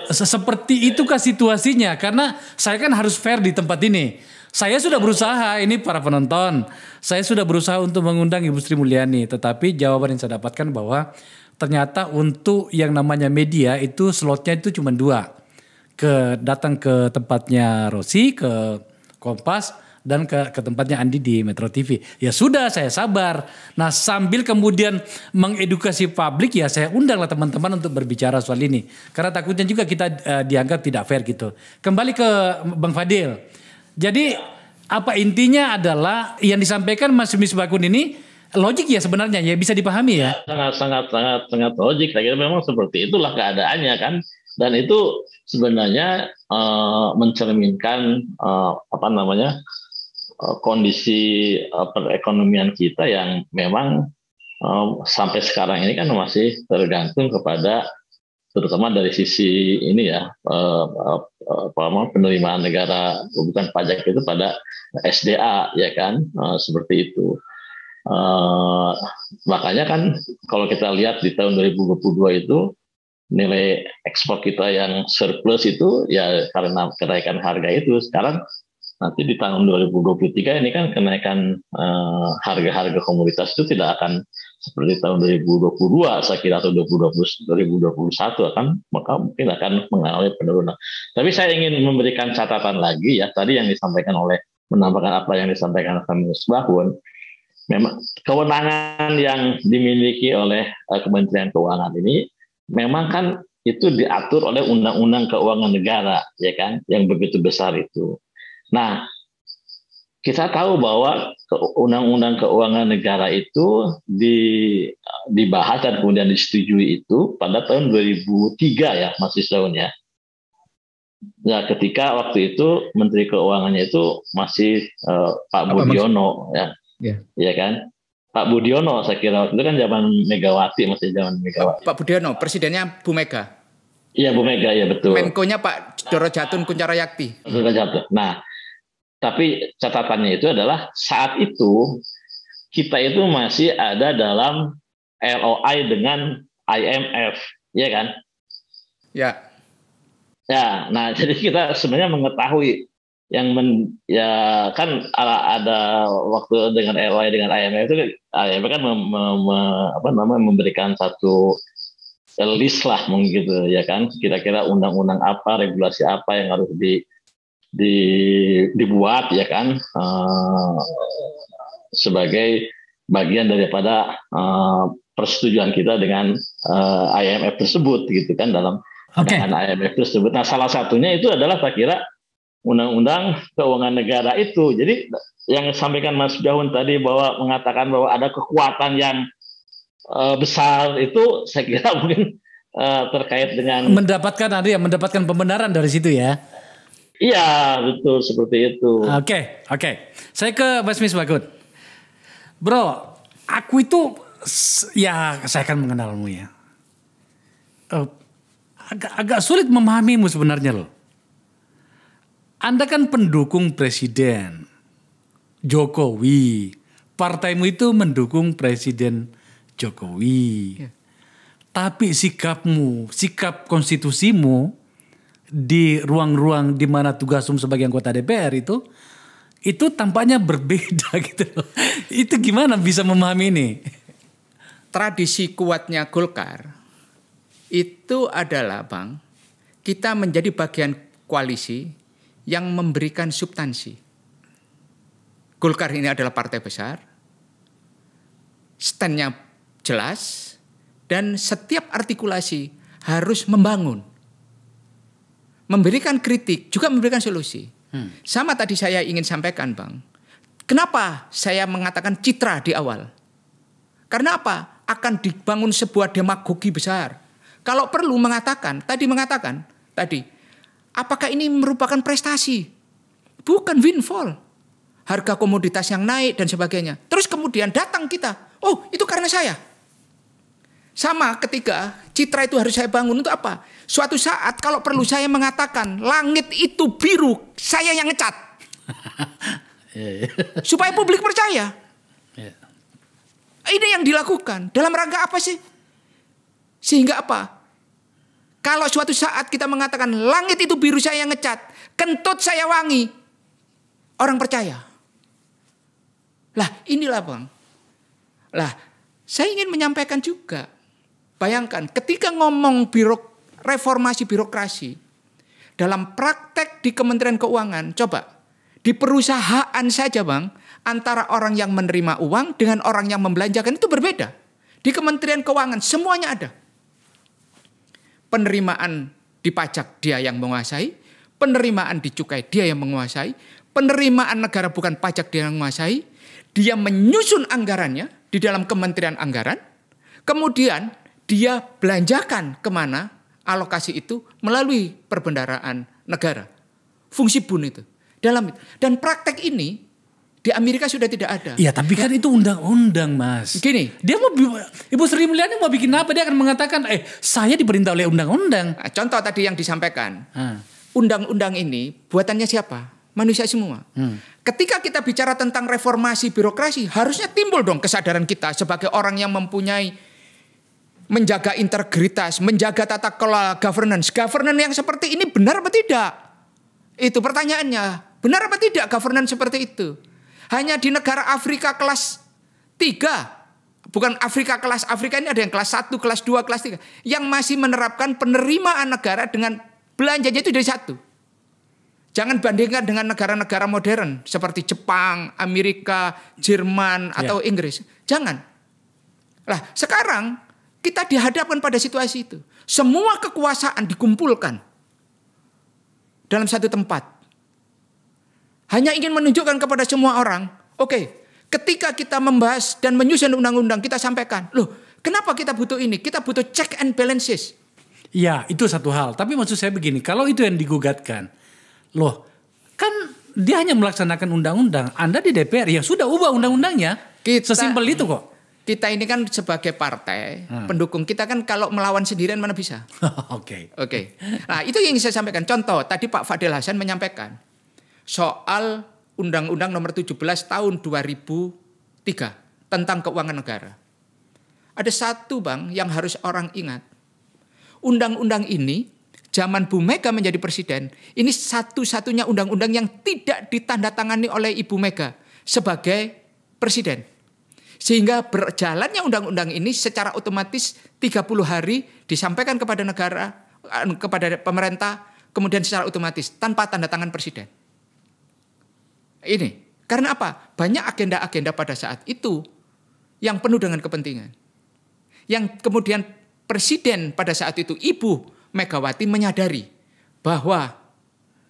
seperti itukah situasinya? Karena saya kan harus fair di tempat ini. Saya sudah berusaha, ini para penonton, saya sudah berusaha untuk mengundang Ibu Sri Mulyani, tetapi jawaban yang saya dapatkan bahwa ternyata untuk yang namanya media itu slotnya itu cuma 2. Datang ke tempatnya Rosi, ke Kompas, dan ke tempatnya Andi di Metro TV. Ya sudah, saya sabar. Nah, sambil kemudian mengedukasi publik, ya saya undanglah teman-teman untuk berbicara soal ini. Karena takutnya juga kita dianggap tidak fair gitu. Kembali ke Bang Fadil. Jadi apa intinya adalah yang disampaikan Mas Misbahun ini logik ya sebenarnya, ya bisa dipahami ya. Sangat logik. Saya kira memang seperti itulah keadaannya kan. Dan itu sebenarnya mencerminkan kondisi perekonomian kita yang memang sampai sekarang ini kan masih tergantung kepada, terutama dari sisi ini ya, penerimaan negara bukan pajak itu pada SDA ya kan, seperti itu. Makanya kan kalau kita lihat di tahun 2022 itu nilai ekspor kita yang surplus itu ya karena kenaikan harga itu. Sekarang nanti di tahun 2023 ini kan kenaikan harga-harga komoditas itu tidak akan seperti tahun 2022 saya kira, atau 2021 maka mungkin akan mengalami penurunan. Tapi saya ingin memberikan catatan lagi ya, tadi yang disampaikan menambahkan apa yang disampaikan oleh Misbahun. Memang kewenangan yang dimiliki oleh Kementerian Keuangan ini memang kan itu diatur oleh Undang-Undang Keuangan Negara ya kan, yang begitu besar itu. Nah, kita tahu bahwa Undang-Undang Keuangan Negara itu dibahas dan kemudian disetujui itu pada tahun 2003 ya, Mas Isdaun ya. Ya, ketika waktu itu Menteri Keuangannya itu masih Pak Budiono ya. Iya kan? Pak Budiono saya kira waktu itu kan zaman Megawati, masih zaman Megawati. Pak Budiono, presidennya Bu Mega. Iya, Bu Mega, ya betul. Menkonya Pak Doro Jatun Kunchoro-Yakti. Nah, tapi catatannya itu adalah saat itu kita itu masih ada dalam LOI dengan IMF, ya kan? Ya. Ya, nah jadi kita sebenarnya mengetahui kan ada waktu dengan LOI dengan IMF itu, IMF kan memberikan satu list lah mungkin gitu ya kan, kira-kira undang-undang apa, regulasi apa yang harus dibuat ya kan, sebagai bagian daripada persetujuan kita dengan IMF tersebut gitu kan, dalam dengan IMF tersebut. Nah, salah satunya itu adalah saya kira Undang-Undang Keuangan Negara itu. Jadi yang disampaikan Mas Misbahun tadi bahwa mengatakan bahwa ada kekuatan yang besar itu, saya kira mungkin terkait dengan mendapatkan pembenaran dari situ ya. Iya, betul seperti itu. Oke. Saya ke Mas Misbahun. Bro, aku itu ya saya kan mengenalmu ya. Agak sulit memahamimu sebenarnya loh. Anda kan pendukung Presiden Jokowi. Partaimu itu mendukung Presiden Jokowi. Ya. Tapi sikap konstitusimu di ruang-ruang di mana tugasmu sebagai anggota DPR itu tampaknya berbeda gitu loh. Itu gimana bisa memahami ini? Tradisi kuatnya Golkar itu adalah, Bang, kita menjadi bagian koalisi yang memberikan substansi. Golkar ini adalah partai besar, stand-nya jelas, dan setiap artikulasi harus membangun. Memberikan kritik, juga memberikan solusi. Sama tadi saya ingin sampaikan, Bang. Kenapa saya mengatakan citra di awal? Karena apa? Akan dibangun sebuah demagogi besar. Kalau perlu mengatakan, apakah ini merupakan prestasi? Bukan windfall. Harga komoditas yang naik dan sebagainya. Terus kemudian datang kita, oh itu karena saya. Sama ketika citra itu harus saya bangun untuk apa? Suatu saat kalau perlu saya mengatakan langit itu biru, saya yang ngecat. Supaya publik percaya. Ini yang dilakukan. Dalam rangka apa sih? Sehingga apa? Kalau suatu saat kita mengatakan langit itu biru, saya yang ngecat, kentut saya wangi, orang percaya. Lah inilah, Bang. Lah saya ingin menyampaikan juga. Bayangkan ketika ngomong reformasi birokrasi dalam praktek di Kementerian Keuangan, coba di perusahaan saja, Bang, antara orang yang menerima uang dengan orang yang membelanjakan itu berbeda. Di Kementerian Keuangan semuanya ada. Penerimaan di pajak dia yang menguasai, penerimaan di cukai dia yang menguasai, penerimaan negara bukan pajak dia yang menguasai, dia menyusun anggarannya di dalam Kementerian Anggaran, kemudian dia belanjakan kemana alokasi itu melalui perbendaharaan negara. Fungsi BUN itu. Dan praktek ini di Amerika sudah tidak ada. Iya, tapi kan itu undang-undang, Mas. Gini. Dia mau, Ibu Sri Mulyani mau bikin apa? Dia akan mengatakan, saya diperintah oleh undang-undang. Contoh tadi yang disampaikan. Undang-undang ini buatannya siapa? Manusia semua. Ketika kita bicara tentang reformasi birokrasi, harusnya timbul dong kesadaran kita sebagai orang yang mempunyai menjaga integritas, menjaga tata kelola governance. Governance yang seperti ini benar apa tidak? Itu pertanyaannya. Benar apa tidak governance seperti itu? Hanya di negara Afrika kelas 3. Bukan Afrika kelas Afrika ini ada yang kelas 1, kelas 2, kelas 3. Yang masih menerapkan penerimaan negara dengan belanjanya itu dari 1. Jangan bandingkan dengan negara-negara modern seperti Jepang, Amerika, Jerman, atau Inggris. Jangan. Lah sekarang kita dihadapkan pada situasi itu. Semua kekuasaan dikumpulkan dalam satu tempat. Hanya ingin menunjukkan kepada semua orang, ketika kita membahas dan menyusun undang-undang, kita sampaikan, loh kenapa kita butuh ini? Kita butuh check and balances. Ya, itu satu hal. Tapi maksud saya begini, kalau itu yang digugatkan, loh kan dia hanya melaksanakan undang-undang. Anda di DPR, ya sudah ubah undang-undangnya. Sesimpel itu kok. Kita ini kan sebagai partai, pendukung kita kan kalau melawan sendirian mana bisa. Oke. Nah itu yang saya sampaikan. Contoh, tadi Pak Fadil Hasan menyampaikan. Soal Undang-Undang nomor 17 tahun 2003 tentang keuangan negara. Ada satu, Bang, yang harus orang ingat. Undang-undang ini, zaman Bu Mega menjadi presiden, ini satu-satunya undang-undang yang tidak ditandatangani oleh Ibu Mega sebagai presiden. Sehingga berjalannya undang-undang ini secara otomatis 30 hari disampaikan kepada negara, kepada pemerintah, kemudian secara otomatis tanpa tanda tangan presiden. Ini karena apa? Banyak agenda-agenda pada saat itu yang penuh dengan kepentingan. Yang kemudian presiden pada saat itu Ibu Megawati menyadari bahwa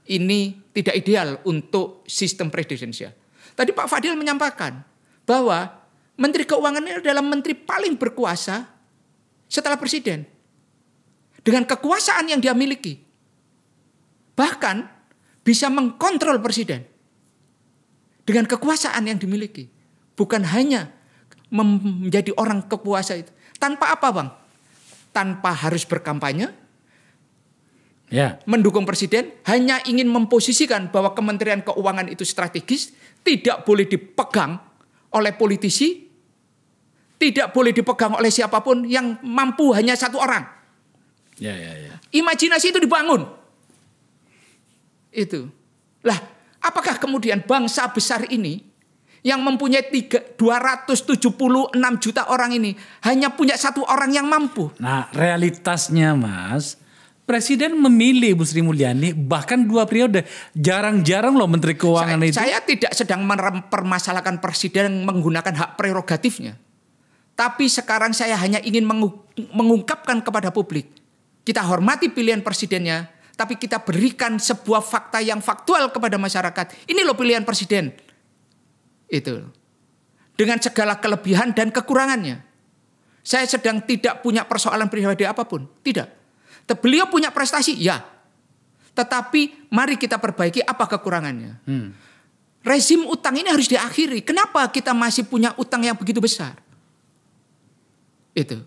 ini tidak ideal untuk sistem presidensial. Tadi Pak Fadil menyampaikan bahwa Menteri Keuangan ini adalah menteri paling berkuasa setelah presiden. Dengan kekuasaan yang dia miliki. Bahkan bisa mengkontrol presiden. Dengan kekuasaan yang dimiliki. Bukan hanya menjadi orang kekuasa itu. Tanpa apa, Bang? Tanpa harus berkampanye. Mendukung presiden. Hanya ingin memposisikan bahwa Kementerian Keuangan itu strategis. Tidak boleh dipegang oleh politisi. Tidak boleh dipegang oleh siapapun yang mampu hanya satu orang. Imajinasi itu dibangun. Itu. Lah, apakah kemudian bangsa besar ini yang mempunyai 276 juta orang ini hanya punya satu orang yang mampu? Nah, realitasnya, Mas, Presiden memilih Bu Sri Mulyani bahkan 2 periode. Jarang-jarang loh Menteri Keuangan itu. Saya tidak sedang mempermasalahkan presiden menggunakan hak prerogatifnya. Tapi sekarang saya hanya ingin mengungkapkan kepada publik. Kita hormati pilihan presidennya, tapi kita berikan sebuah fakta yang faktual kepada masyarakat. Ini loh pilihan presiden. Itu. Dengan segala kelebihan dan kekurangannya. Saya sedang tidak punya persoalan pribadi apapun. Tidak. Beliau punya prestasi, ya. Tetapi mari kita perbaiki apa kekurangannya. Rezim utang ini harus diakhiri. Kenapa kita masih punya utang yang begitu besar? Itu.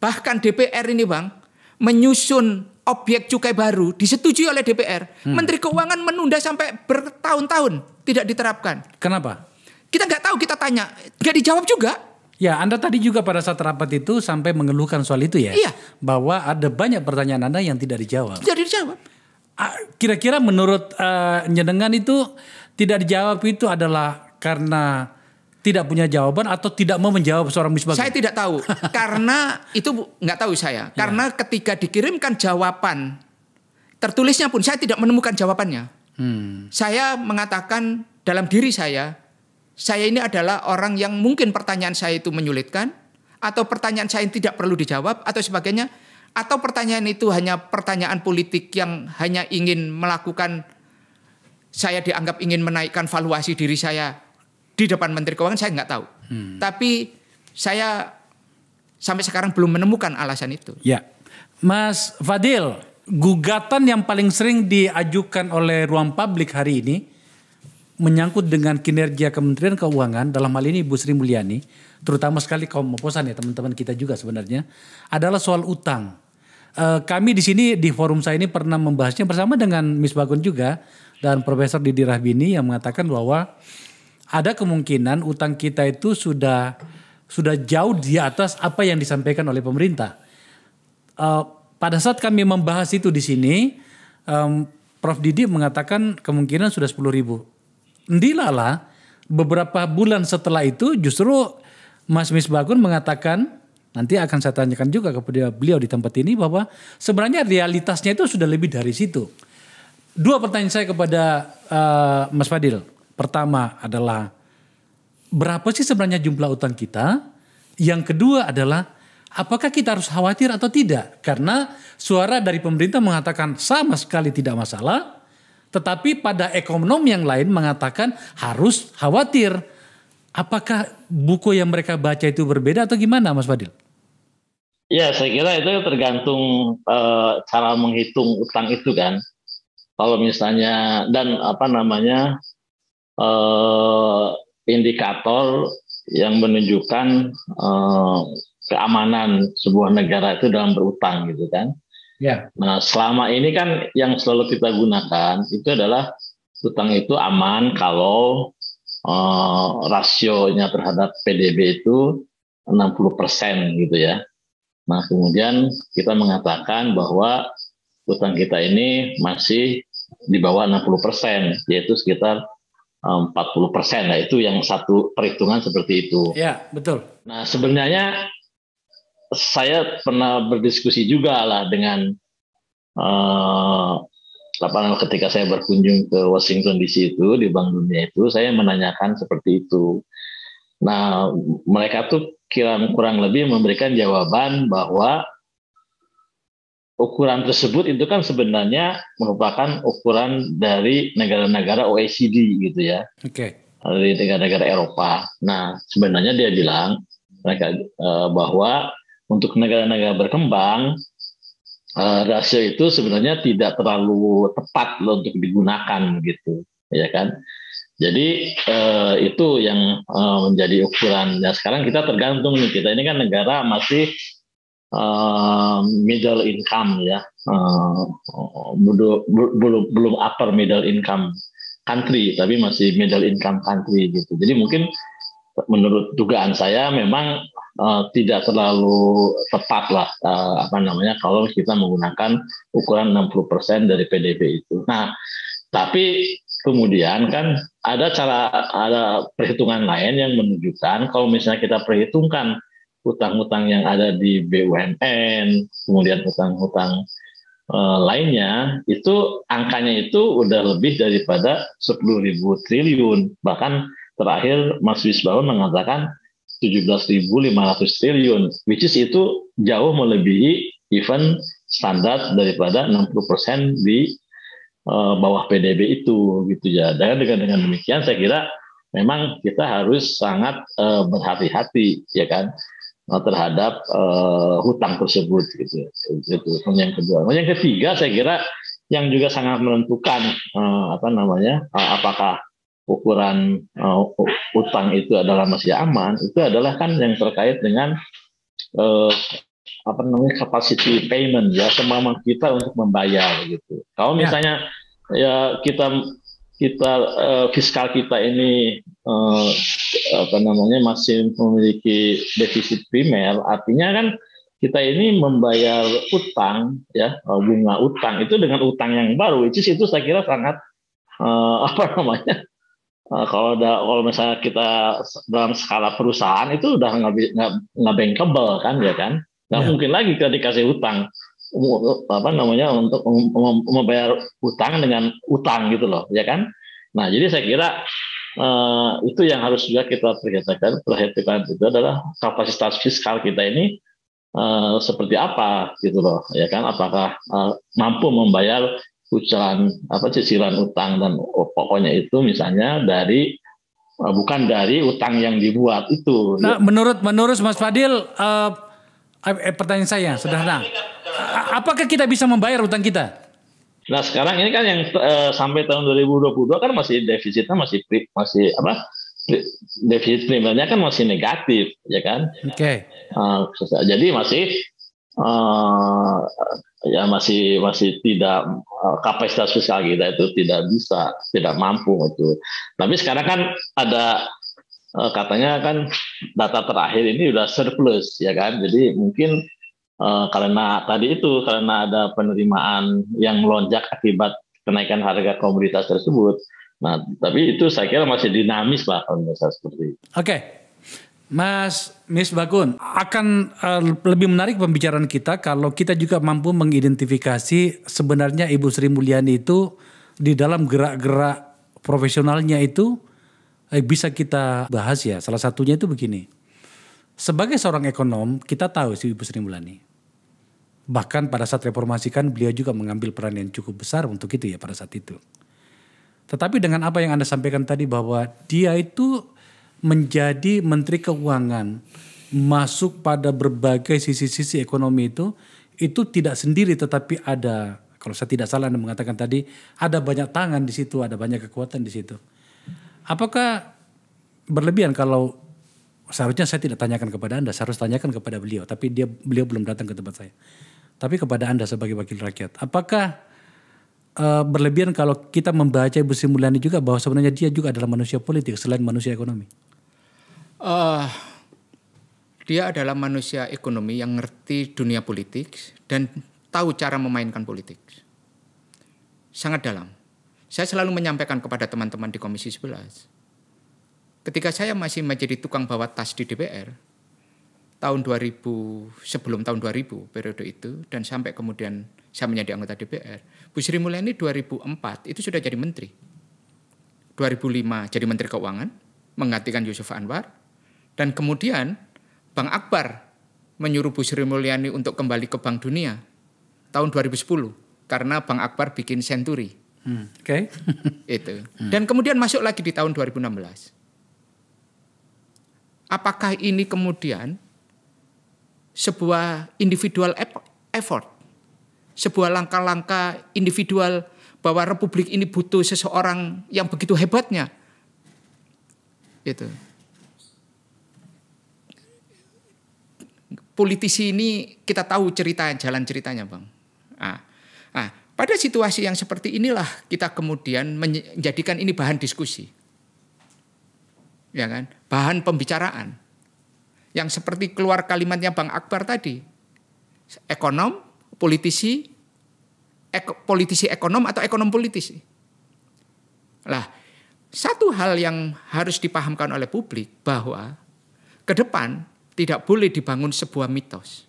Bahkan DPR ini Bang, menyusun objek cukai baru, disetujui oleh DPR. Menteri Keuangan menunda sampai bertahun-tahun tidak diterapkan. Kenapa? Kita nggak tahu, kita tanya. Nggak dijawab juga. Ya, Anda tadi juga pada saat rapat itu sampai mengeluhkan soal itu ya. Iya. Bahwa ada banyak pertanyaan Anda yang tidak dijawab. Tidak dijawab. Kira-kira menurut Njenengan itu tidak dijawab itu adalah karena tidak punya jawaban atau tidak mau menjawab seorang Misbakun? Saya tidak tahu. Karena itu nggak tahu saya. Karena ketika dikirimkan jawaban tertulisnya pun saya tidak menemukan jawabannya. Saya mengatakan dalam diri saya ini adalah orang yang mungkin pertanyaan saya itu menyulitkan, atau pertanyaan saya tidak perlu dijawab, atau sebagainya, atau pertanyaan itu hanya pertanyaan politik yang hanya ingin melakukan, saya dianggap ingin menaikkan valuasi diri saya di depan Menteri Keuangan, saya nggak tahu. Tapi saya sampai sekarang belum menemukan alasan itu. Ya, Mas Fadil, gugatan yang paling sering diajukan oleh ruang publik hari ini menyangkut dengan kinerja Kementerian Keuangan, dalam hal ini Bu Sri Mulyani, terutama sekali kaum oposan ya teman-teman kita juga sebenarnya, adalah soal utang. Kami di sini di forum saya ini pernah membahasnya bersama dengan Misbakun juga dan Profesor Didi Rahbini yang mengatakan bahwa ada kemungkinan utang kita itu sudah jauh di atas apa yang disampaikan oleh pemerintah. Pada saat kami membahas itu di sini, Prof Didi mengatakan kemungkinan sudah 10.000. Ndilalah beberapa bulan setelah itu justru Mas Misbakun mengatakan, nanti akan saya tanyakan juga kepada beliau di tempat ini, bahwa sebenarnya realitasnya itu sudah lebih dari situ. 2 pertanyaan saya kepada Mas Fadil. Pertama adalah berapa sih sebenarnya jumlah utang kita? Yang kedua adalah apakah kita harus khawatir atau tidak? Karena suara dari pemerintah mengatakan sama sekali tidak masalah. Tetapi pada ekonom yang lain mengatakan harus khawatir. Apakah buku yang mereka baca itu berbeda atau gimana Mas Fadil? Ya, saya kira itu tergantung cara menghitung utang itu kan. Kalau misalnya dan indikator yang menunjukkan keamanan sebuah negara itu dalam berutang gitu kan. Ya. Nah, selama ini kan yang selalu kita gunakan itu adalah utang itu aman kalau rasionya terhadap PDB itu 60% gitu ya. Nah, kemudian kita mengatakan bahwa utang kita ini masih di bawah 60%, yaitu sekitar 40%. Nah, itu yang satu perhitungan seperti itu. Ya, betul. Nah, sebenarnya saya pernah berdiskusi juga lah dengan ketika saya berkunjung ke Washington DC itu di Bank Dunia itu, saya menanyakan seperti itu. Nah, mereka tuh kurang lebih memberikan jawaban bahwa ukuran tersebut itu kan sebenarnya merupakan ukuran dari negara-negara OECD gitu ya. Oke. Dari negara-negara Eropa. Nah, sebenarnya dia bilang mereka bahwa untuk negara-negara berkembang, rasio itu sebenarnya tidak terlalu tepat loh untuk digunakan gitu, ya kan? Jadi itu yang menjadi ukuran. Nah, sekarang kita tergantung nih, kita ini kan negara masih middle income ya, belum upper middle income country, tapi masih middle income country gitu. Jadi mungkin menurut dugaan saya memang tidak terlalu tepat lah kalau kita menggunakan ukuran 60% dari PDB itu. Nah, tapi kemudian kan ada perhitungan lain yang menunjukkan kalau misalnya kita perhitungkan utang-utang yang ada di BUMN, kemudian utang-utang lainnya, itu angkanya itu udah lebih daripada 10.000 triliun. Bahkan terakhir Mas Wisbaun mengatakan 17.500 triliun, which is itu jauh melebihi even standar daripada 60% di bawah PDB itu gitu ya. Dan dengan demikian saya kira memang kita harus sangat berhati-hati ya kan terhadap hutang tersebut gitu. Itu yang kedua. Yang ketiga saya kira yang juga sangat menentukan apakah ukuran utang itu adalah masih aman, itu adalah kan yang terkait dengan capacity payment ya, kemampuan kita untuk membayar gitu. Kalau misalnya ya kita fiskal kita ini masih memiliki defisit primer, artinya kan kita ini membayar utang ya, bunga utang itu dengan utang yang baru, which is itu saya kira sangat kalau misalnya kita dalam skala perusahaan itu udah nggak bankable kan ya kan, nggak mungkin lagi kita dikasih utang untuk membayar utang dengan utang gitu loh ya kan. Nah jadi saya kira itu yang harus juga kita perhatikan itu adalah kapasitas fiskal kita ini seperti apa gitu loh ya kan, apakah mampu membayar cicilan utang, dan pokoknya itu misalnya bukan dari utang yang dibuat itu. Nah, menurut Mas Fadil, pertanyaan saya sederhana, apakah kita bisa membayar utang kita? Nah sekarang ini kan yang sampai tahun 2022 kan masih defisitnya defisit primernya kan masih negatif ya kan. Oke. Jadi masih masih tidak, kapasitas fiskal kita itu tidak mampu itu. Tapi sekarang kan ada katanya kan data terakhir ini udah surplus ya kan. Jadi mungkin karena ada penerimaan yang melonjak akibat kenaikan harga komoditas tersebut. Nah, tapi itu saya kira masih dinamis lah kalau misalnya seperti itu. Oke. Mas Misbakun, akan lebih menarik pembicaraan kita kalau kita juga mampu mengidentifikasi sebenarnya Ibu Sri Mulyani itu di dalam gerak-gerak profesionalnya itu bisa kita bahas ya. Salah satunya itu begini. Sebagai seorang ekonom, kita tahu si Ibu Sri Mulyani. Bahkan pada saat reformasi kan beliau juga mengambil peran yang cukup besar untuk itu ya pada saat itu. Tetapi dengan apa yang Anda sampaikan tadi bahwa dia itu menjadi Menteri Keuangan, masuk pada berbagai sisi-sisi ekonomi itu tidak sendiri, tetapi ada, kalau saya tidak salah Anda mengatakan tadi, ada banyak tangan di situ, ada banyak kekuatan di situ. Apakah berlebihan kalau seharusnya saya tidak tanyakan kepada Anda, saya harus tanyakan kepada beliau, tapi beliau belum datang ke tempat saya. Tapi kepada Anda sebagai wakil rakyat, apakah berlebihan kalau kita membaca Ibu Sri Mulyani juga bahwa sebenarnya dia juga adalah manusia politik selain manusia ekonomi? Dia adalah manusia ekonomi yang ngerti dunia politik dan tahu cara memainkan politik. Sangat dalam. Saya selalu menyampaikan kepada teman-teman di Komisi 11. Ketika saya masih menjadi tukang bawa tas di DPR, sebelum tahun 2000 periode itu, dan sampai kemudian saya menjadi anggota DPR, Bu Sri Mulyani 2004 itu sudah jadi menteri. 2005 jadi Menteri Keuangan, menggantikan Yusuf Anwar. Dan kemudian Bang Akbar menyuruh Bu Sri Mulyani untuk kembali ke Bank Dunia tahun 2010 karena Bang Akbar bikin Senturi. Oke. Itu. Dan kemudian masuk lagi di tahun 2016. Apakah ini kemudian sebuah individual effort, sebuah langkah-langkah individual bahwa Republik ini butuh seseorang yang begitu hebatnya? Itu. Politisi ini kita tahu jalan ceritanya, Bang. Pada situasi yang seperti inilah kita kemudian menjadikan ini bahan diskusi. Ya kan? Bahan pembicaraan. Yang seperti keluar kalimatnya Bang Akbar tadi. Ekonom, politisi ekonom atau ekonom politisi. Lah, satu hal yang harus dipahamkan oleh publik bahwa ke depan tidak boleh dibangun sebuah mitos.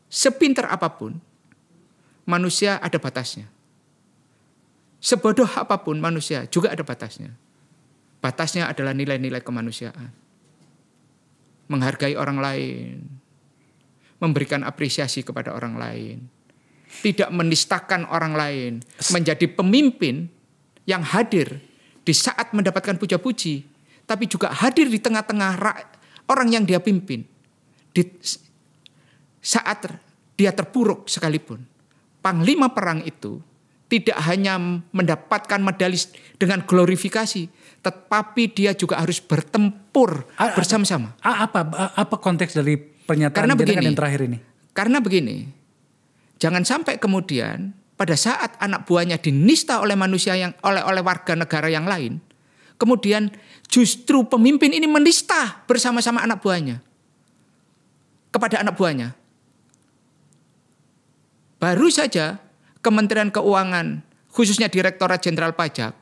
Sepintar apapun, manusia ada batasnya. Sebodoh apapun manusia juga ada batasnya. Batasnya adalah nilai-nilai kemanusiaan. Menghargai orang lain, memberikan apresiasi kepada orang lain, tidak menistakan orang lain, menjadi pemimpin yang hadir di saat mendapatkan puja-puji, tapi juga hadir di tengah-tengah orang yang dia pimpin. Di saat dia terpuruk sekalipun. Panglima perang itu tidak hanya mendapatkan medali dengan glorifikasi, tetapi dia juga harus bertempur bersama-sama. Apa konteks dari pernyataan yang terakhir ini? Karena begini, jangan sampai kemudian pada saat anak buahnya dinista oleh manusia oleh warga negara yang lain, kemudian justru pemimpin ini menista bersama-sama anak buahnya kepada anak buahnya. Baru saja Kementerian Keuangan, khususnya Direktorat Jenderal Pajak,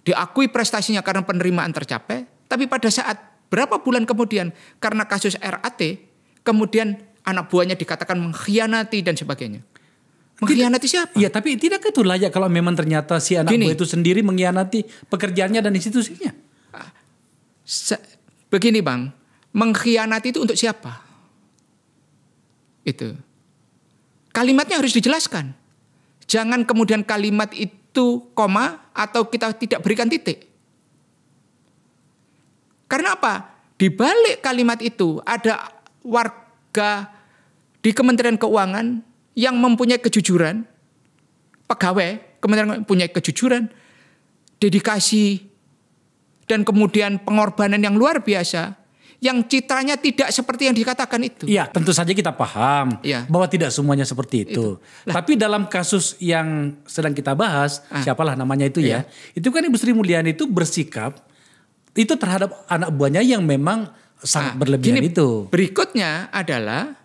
diakui prestasinya karena penerimaan tercapai, tapi pada saat berapa bulan kemudian karena kasus RAT, kemudian anak buahnya dikatakan mengkhianati dan sebagainya. Mengkhianati siapa? Iya, tapi tidak itu layak kalau memang ternyata si anak buah itu sendiri mengkhianati pekerjaannya dan institusinya. Begini Bang, mengkhianati itu untuk siapa? Itu. Kalimatnya harus dijelaskan. Jangan kemudian kalimat itu koma atau kita tidak berikan titik. Karena apa? Di balik kalimat itu ada warga di Kementerian Keuangan yang mempunyai kejujuran, pegawai Kementerian mempunyai kejujuran, dedikasi, dan kemudian pengorbanan yang luar biasa, yang citranya tidak seperti yang dikatakan itu. Iya, tentu saja kita paham bahwa tidak semuanya seperti itu. Tapi dalam kasus yang sedang kita bahas, siapalah namanya itu ya, itu kan Ibu Sri Mulyani itu bersikap itu terhadap anak buahnya yang memang sangat berlebihan itu. Berikutnya adalah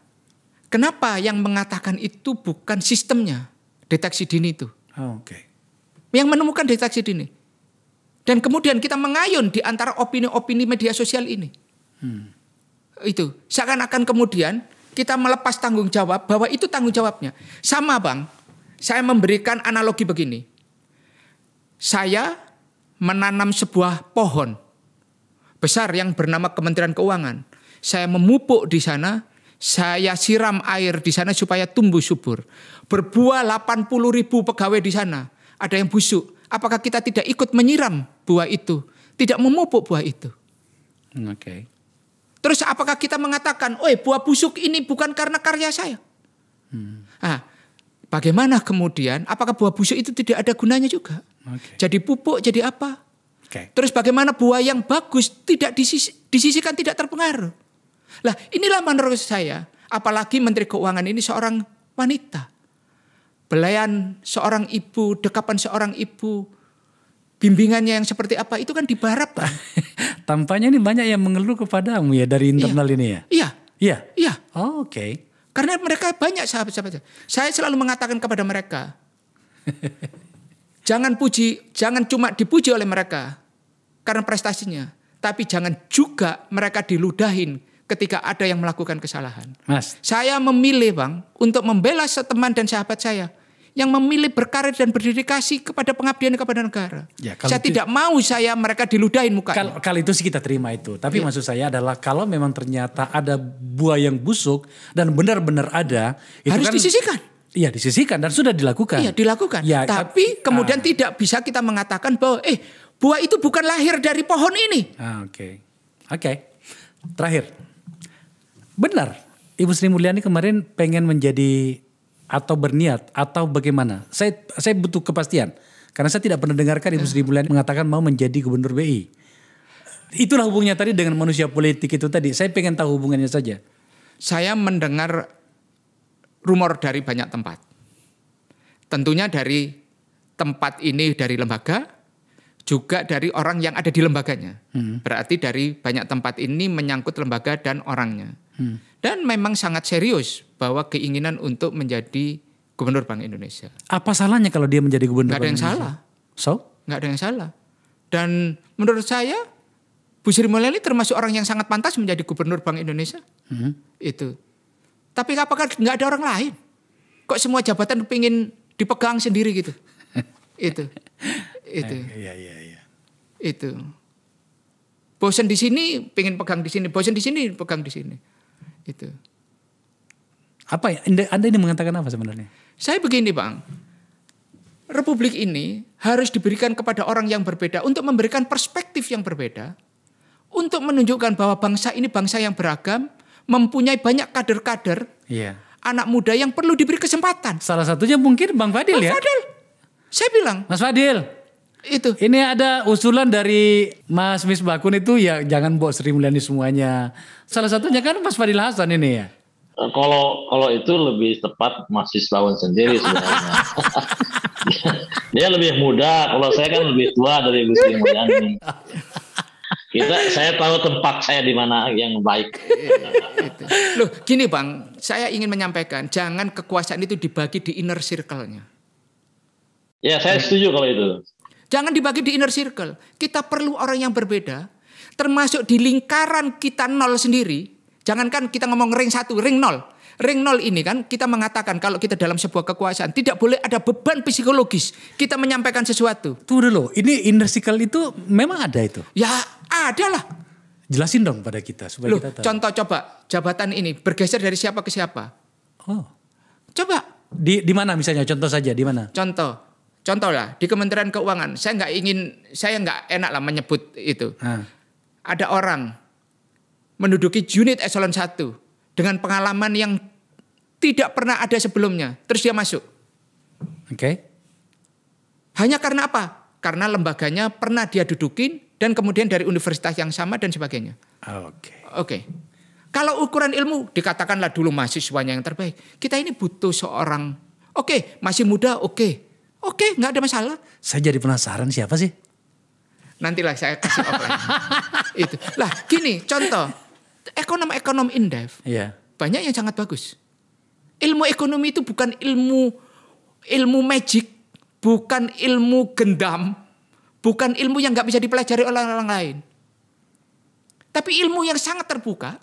kenapa yang mengatakan itu bukan sistemnya deteksi dini itu. Oke. Yang menemukan deteksi dini. Dan kemudian kita mengayun di antara opini-opini media sosial ini. Itu seakan-akan kemudian kita melepas tanggung jawab bahwa itu tanggung jawabnya. Sama Bang, saya memberikan analogi begini. Saya menanam sebuah pohon besar yang bernama Kementerian Keuangan. Saya memupuk di sana, saya siram air di sana supaya tumbuh subur. Berbuah 80.000 pegawai di sana. Ada yang busuk. Apakah kita tidak ikut menyiram buah itu? Tidak memupuk buah itu. Oke. Terus apakah kita mengatakan, buah busuk ini bukan karena karya saya? Nah, bagaimana kemudian, apakah buah busuk itu tidak ada gunanya juga? Jadi pupuk, jadi apa? Terus bagaimana buah yang bagus tidak disisihkan, tidak terpengaruh? Lah inilah menurut saya, apalagi Menteri Keuangan ini seorang wanita. Belayan seorang ibu, dekapan seorang ibu, bimbingannya yang seperti apa, itu kan dibarap. Tampaknya ini banyak yang mengeluh kepadamu ya dari internal ini ya? Iya. Iya? Iya. Oh, oke. Karena mereka banyak sahabat-sahabat. Saya selalu mengatakan kepada mereka, jangan cuma dipuji oleh mereka karena prestasinya, tapi jangan juga mereka diludahin ketika ada yang melakukan kesalahan. Mas, saya memilih Bang untuk membela teman dan sahabat saya yang memilih berkarir dan berdedikasi kepada pengabdian kepada negara. Ya, saya tidak mau mereka diludahin mukanya. Kalau itu sih kita terima itu. Tapi maksud saya adalah kalau memang ternyata ada buah yang busuk dan benar-benar ada, itu harus kan disisihkan. Iya, disisihkan dan sudah dilakukan. Iya, dilakukan. Ya, tapi kemudian tidak bisa kita mengatakan bahwa buah itu bukan lahir dari pohon ini. Oke. Terakhir. Benar, Ibu Sri Mulyani kemarin pengen menjadi atau berniat atau bagaimana? Saya butuh kepastian karena saya tidak pernah dengarkan Ibu Sri Mulyani mengatakan mau menjadi gubernur BI. Itulah hubungannya tadi dengan manusia politik itu tadi. Saya pengen tahu hubungannya saja. Saya mendengar rumor dari banyak tempat. Tentunya dari tempat ini dari lembaga, juga dari orang yang ada di lembaganya. Berarti dari banyak tempat ini menyangkut lembaga dan orangnya. Dan memang sangat serius bahwa keinginan untuk menjadi gubernur Bank Indonesia. Apa salahnya kalau dia menjadi gubernur Bank Indonesia? Nggak ada yang salah. Nggak ada yang salah. Dan menurut saya Bu Sri Mulyani termasuk orang yang sangat pantas menjadi gubernur Bank Indonesia. Itu. Tapi apakah nggak ada orang lain? Kok semua jabatan pengen dipegang sendiri gitu. Itu. Iya. Itu. Bosan di sini, pengen pegang di sini. Bosan di sini, pegang di sini. Itu. Apa ya? Anda ini mengatakan apa sebenarnya? Saya begini Bang. Republik ini harus diberikan kepada orang yang berbeda untuk memberikan perspektif yang berbeda. Untuk menunjukkan bahwa bangsa ini bangsa yang beragam. Mempunyai banyak kader-kader. Iya. Anak muda yang perlu diberi kesempatan. Salah satunya mungkin Bang Fadil ya? Bang Fadil. Saya bilang. Mas Fadil. Itu. Ini ada usulan dari Mas Misbakun itu ya jangan bawa Sri Mulyani semuanya. Salah satunya kan Mas Fadil Hasan ini ya. Kalau itu lebih tepat Mas Misbakun sendiri sebenarnya. Dia lebih muda, kalau saya kan lebih tua dari Bu Sri Mulyani. Saya tahu tempat saya di mana yang baik. Loh, gini Bang, saya ingin menyampaikan jangan kekuasaan itu dibagi di inner circle-nya. Ya, saya setuju kalau itu. Jangan dibagi di inner circle. Kita perlu orang yang berbeda. Termasuk di lingkaran kita nol sendiri. Jangankan kita ngomong ring 1, ring 0. Ring 0 ini kan kita mengatakan kalau kita dalam sebuah kekuasaan. Tidak boleh ada beban psikologis. Kita menyampaikan sesuatu. Tunggu dulu, ini inner circle itu memang ada itu? Ya ada lah. Jelasin dong pada kita supaya Loh, kita tahu. contoh coba jabatan ini bergeser dari siapa ke siapa. Oh. Coba. Di mana misalnya? Contoh saja di mana? Contoh lah di Kementerian Keuangan. Saya nggak enak lah menyebut itu. Ada orang menduduki unit eselon 1 dengan pengalaman yang tidak pernah ada sebelumnya. Terus dia masuk. Oke. Hanya karena apa? Karena lembaganya pernah dia dudukin dan kemudian dari universitas yang sama dan sebagainya. Oke. Kalau ukuran ilmu dikatakanlah dulu mahasiswanya yang terbaik. Kita ini butuh seorang masih muda, Oke, nggak ada masalah. Saya jadi penasaran siapa sih? Nantilah saya kasih offline. Itu. Lah, gini, contoh. Ekonom Indef. Iya. Banyak yang sangat bagus. Ilmu ekonomi itu bukan ilmu magic, bukan ilmu gendam, bukan ilmu yang nggak bisa dipelajari oleh orang lain. Tapi ilmu yang sangat terbuka,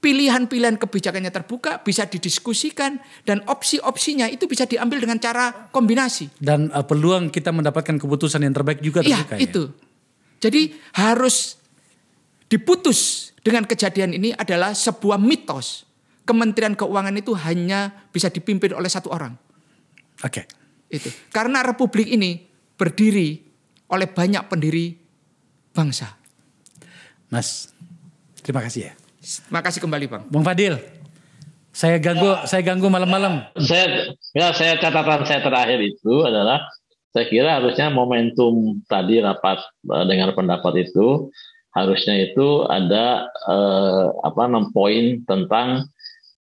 pilihan-pilihan kebijakannya terbuka, bisa didiskusikan, dan opsi-opsinya itu bisa diambil dengan cara kombinasi. Dan peluang kita mendapatkan keputusan yang terbaik juga terbuka. Iya, itu. Jadi harus diputus dengan kejadian ini adalah sebuah mitos. Kementerian Keuangan itu hanya bisa dipimpin oleh satu orang. Oke. Itu. Karena Republik ini berdiri oleh banyak pendiri bangsa. Mas, terima kasih ya. Makasih kembali Bang. Bang Fadil, saya ganggu malam-malam. Saya catatan saya terakhir itu adalah saya kira harusnya momentum tadi rapat dengar pendapat itu harusnya itu ada poin tentang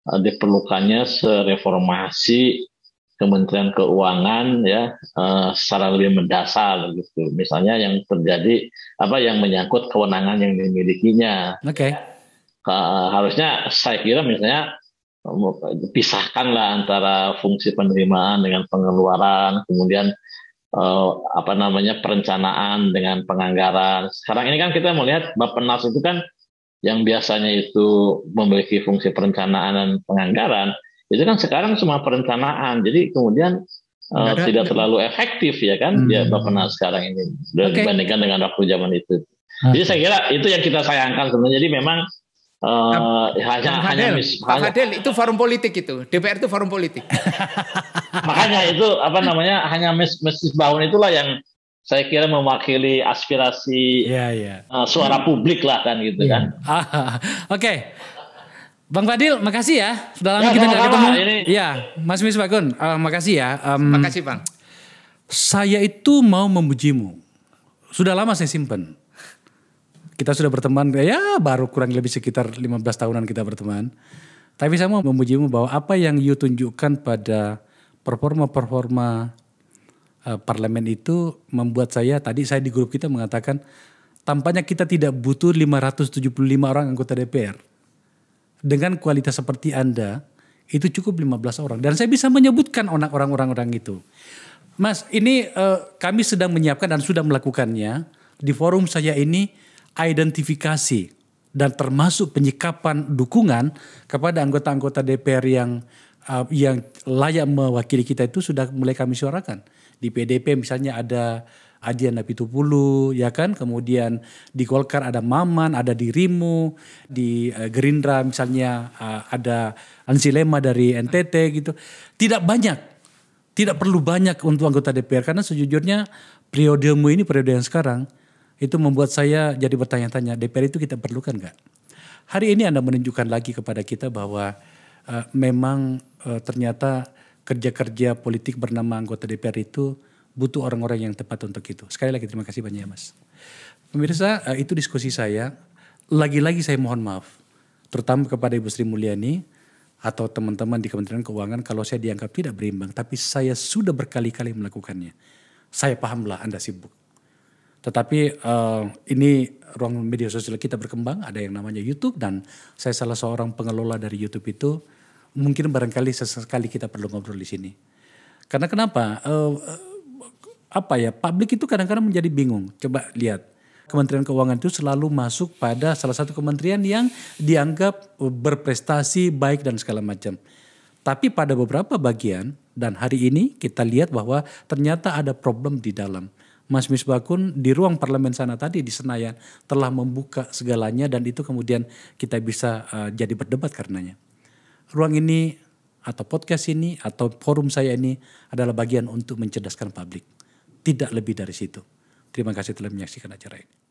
diperlukannya reformasi Kementerian Keuangan ya secara lebih mendasar gitu. Misalnya yang terjadi yang menyangkut kewenangan yang dimilikinya. Oke. Harusnya saya kira misalnya pisahkanlah antara fungsi penerimaan dengan pengeluaran, kemudian perencanaan dengan penganggaran. Sekarang ini kan kita melihat Bappenas itu kan yang biasanya itu memiliki fungsi perencanaan dan penganggaran, itu kan sekarang cuma perencanaan. Jadi kemudian tidak terlalu efektif ya kan dia Bappenas sekarang ini dibandingkan dengan waktu zaman itu. Jadi saya kira itu yang kita sayangkan sebenarnya. Jadi memang Pak Fadil itu forum politik itu. DPR itu forum politik. Makanya itu hanya Misbakun itulah yang saya kira mewakili aspirasi suara publik lah kan gitu kan. Oke. Bang Fadil, makasih ya. Sudah lama kita nggak ketemu. Iya, Mas Misbakun, makasih ya. Makasih Bang. Saya itu mau memujimu. Sudah lama saya simpen. Kita sudah berteman, ya baru kurang lebih sekitar 15 tahunan kita berteman. Tapi saya mau memujimu bahwa apa yang you tunjukkan pada performa parlemen itu membuat saya di grup kita mengatakan tampaknya kita tidak butuh 575 orang anggota DPR. Dengan kualitas seperti Anda, itu cukup 15 orang. Dan saya bisa menyebutkan orang-orang itu. Mas, ini kami sedang menyiapkan dan sudah melakukannya. Di forum saya ini identifikasi dan termasuk penyikapan dukungan kepada anggota-anggota DPR yang yang layak mewakili kita itu sudah mulai kami suarakan. Di PDP misalnya ada Adian Apitupulu, ya kan? Kemudian di Golkar ada Maman, ada dirimu, di Gerindra misalnya ada Ansilema dari NTT gitu. Tidak banyak, tidak perlu banyak untuk anggota DPR karena sejujurnya periodemu ini, periode yang sekarang itu membuat saya jadi bertanya-tanya, DPR itu kita perlukan nggak? Hari ini Anda menunjukkan lagi kepada kita bahwa memang ternyata kerja-kerja politik bernama anggota DPR itu butuh orang-orang yang tepat untuk itu. Sekali lagi terima kasih banyak ya Mas. Pemirsa, itu diskusi saya. Lagi-lagi saya mohon maaf, terutama kepada Ibu Sri Mulyani atau teman-teman di Kementerian Keuangan kalau saya dianggap tidak berimbang. Tapi saya sudah berkali-kali melakukannya. Saya pahamlah Anda sibuk. Tetapi ini ruang media sosial kita berkembang, ada yang namanya YouTube dan saya salah seorang pengelola dari YouTube itu. Mungkin barangkali sesekali kita perlu ngobrol di sini. Karena kenapa? Publik itu kadang-kadang menjadi bingung. Coba lihat, Kementerian Keuangan itu selalu masuk pada salah satu kementerian yang dianggap berprestasi baik dan segala macam. Tapi pada beberapa bagian dan hari ini kita lihat bahwa ternyata ada problem di dalam. Mas Misbakun di ruang parlemen sana tadi di Senayan telah membuka segalanya dan itu kemudian kita bisa jadi berdebat karenanya. Ruang ini atau podcast ini atau forum saya ini adalah bagian untuk mencerdaskan publik. Tidak lebih dari situ. Terima kasih telah menyaksikan acara ini.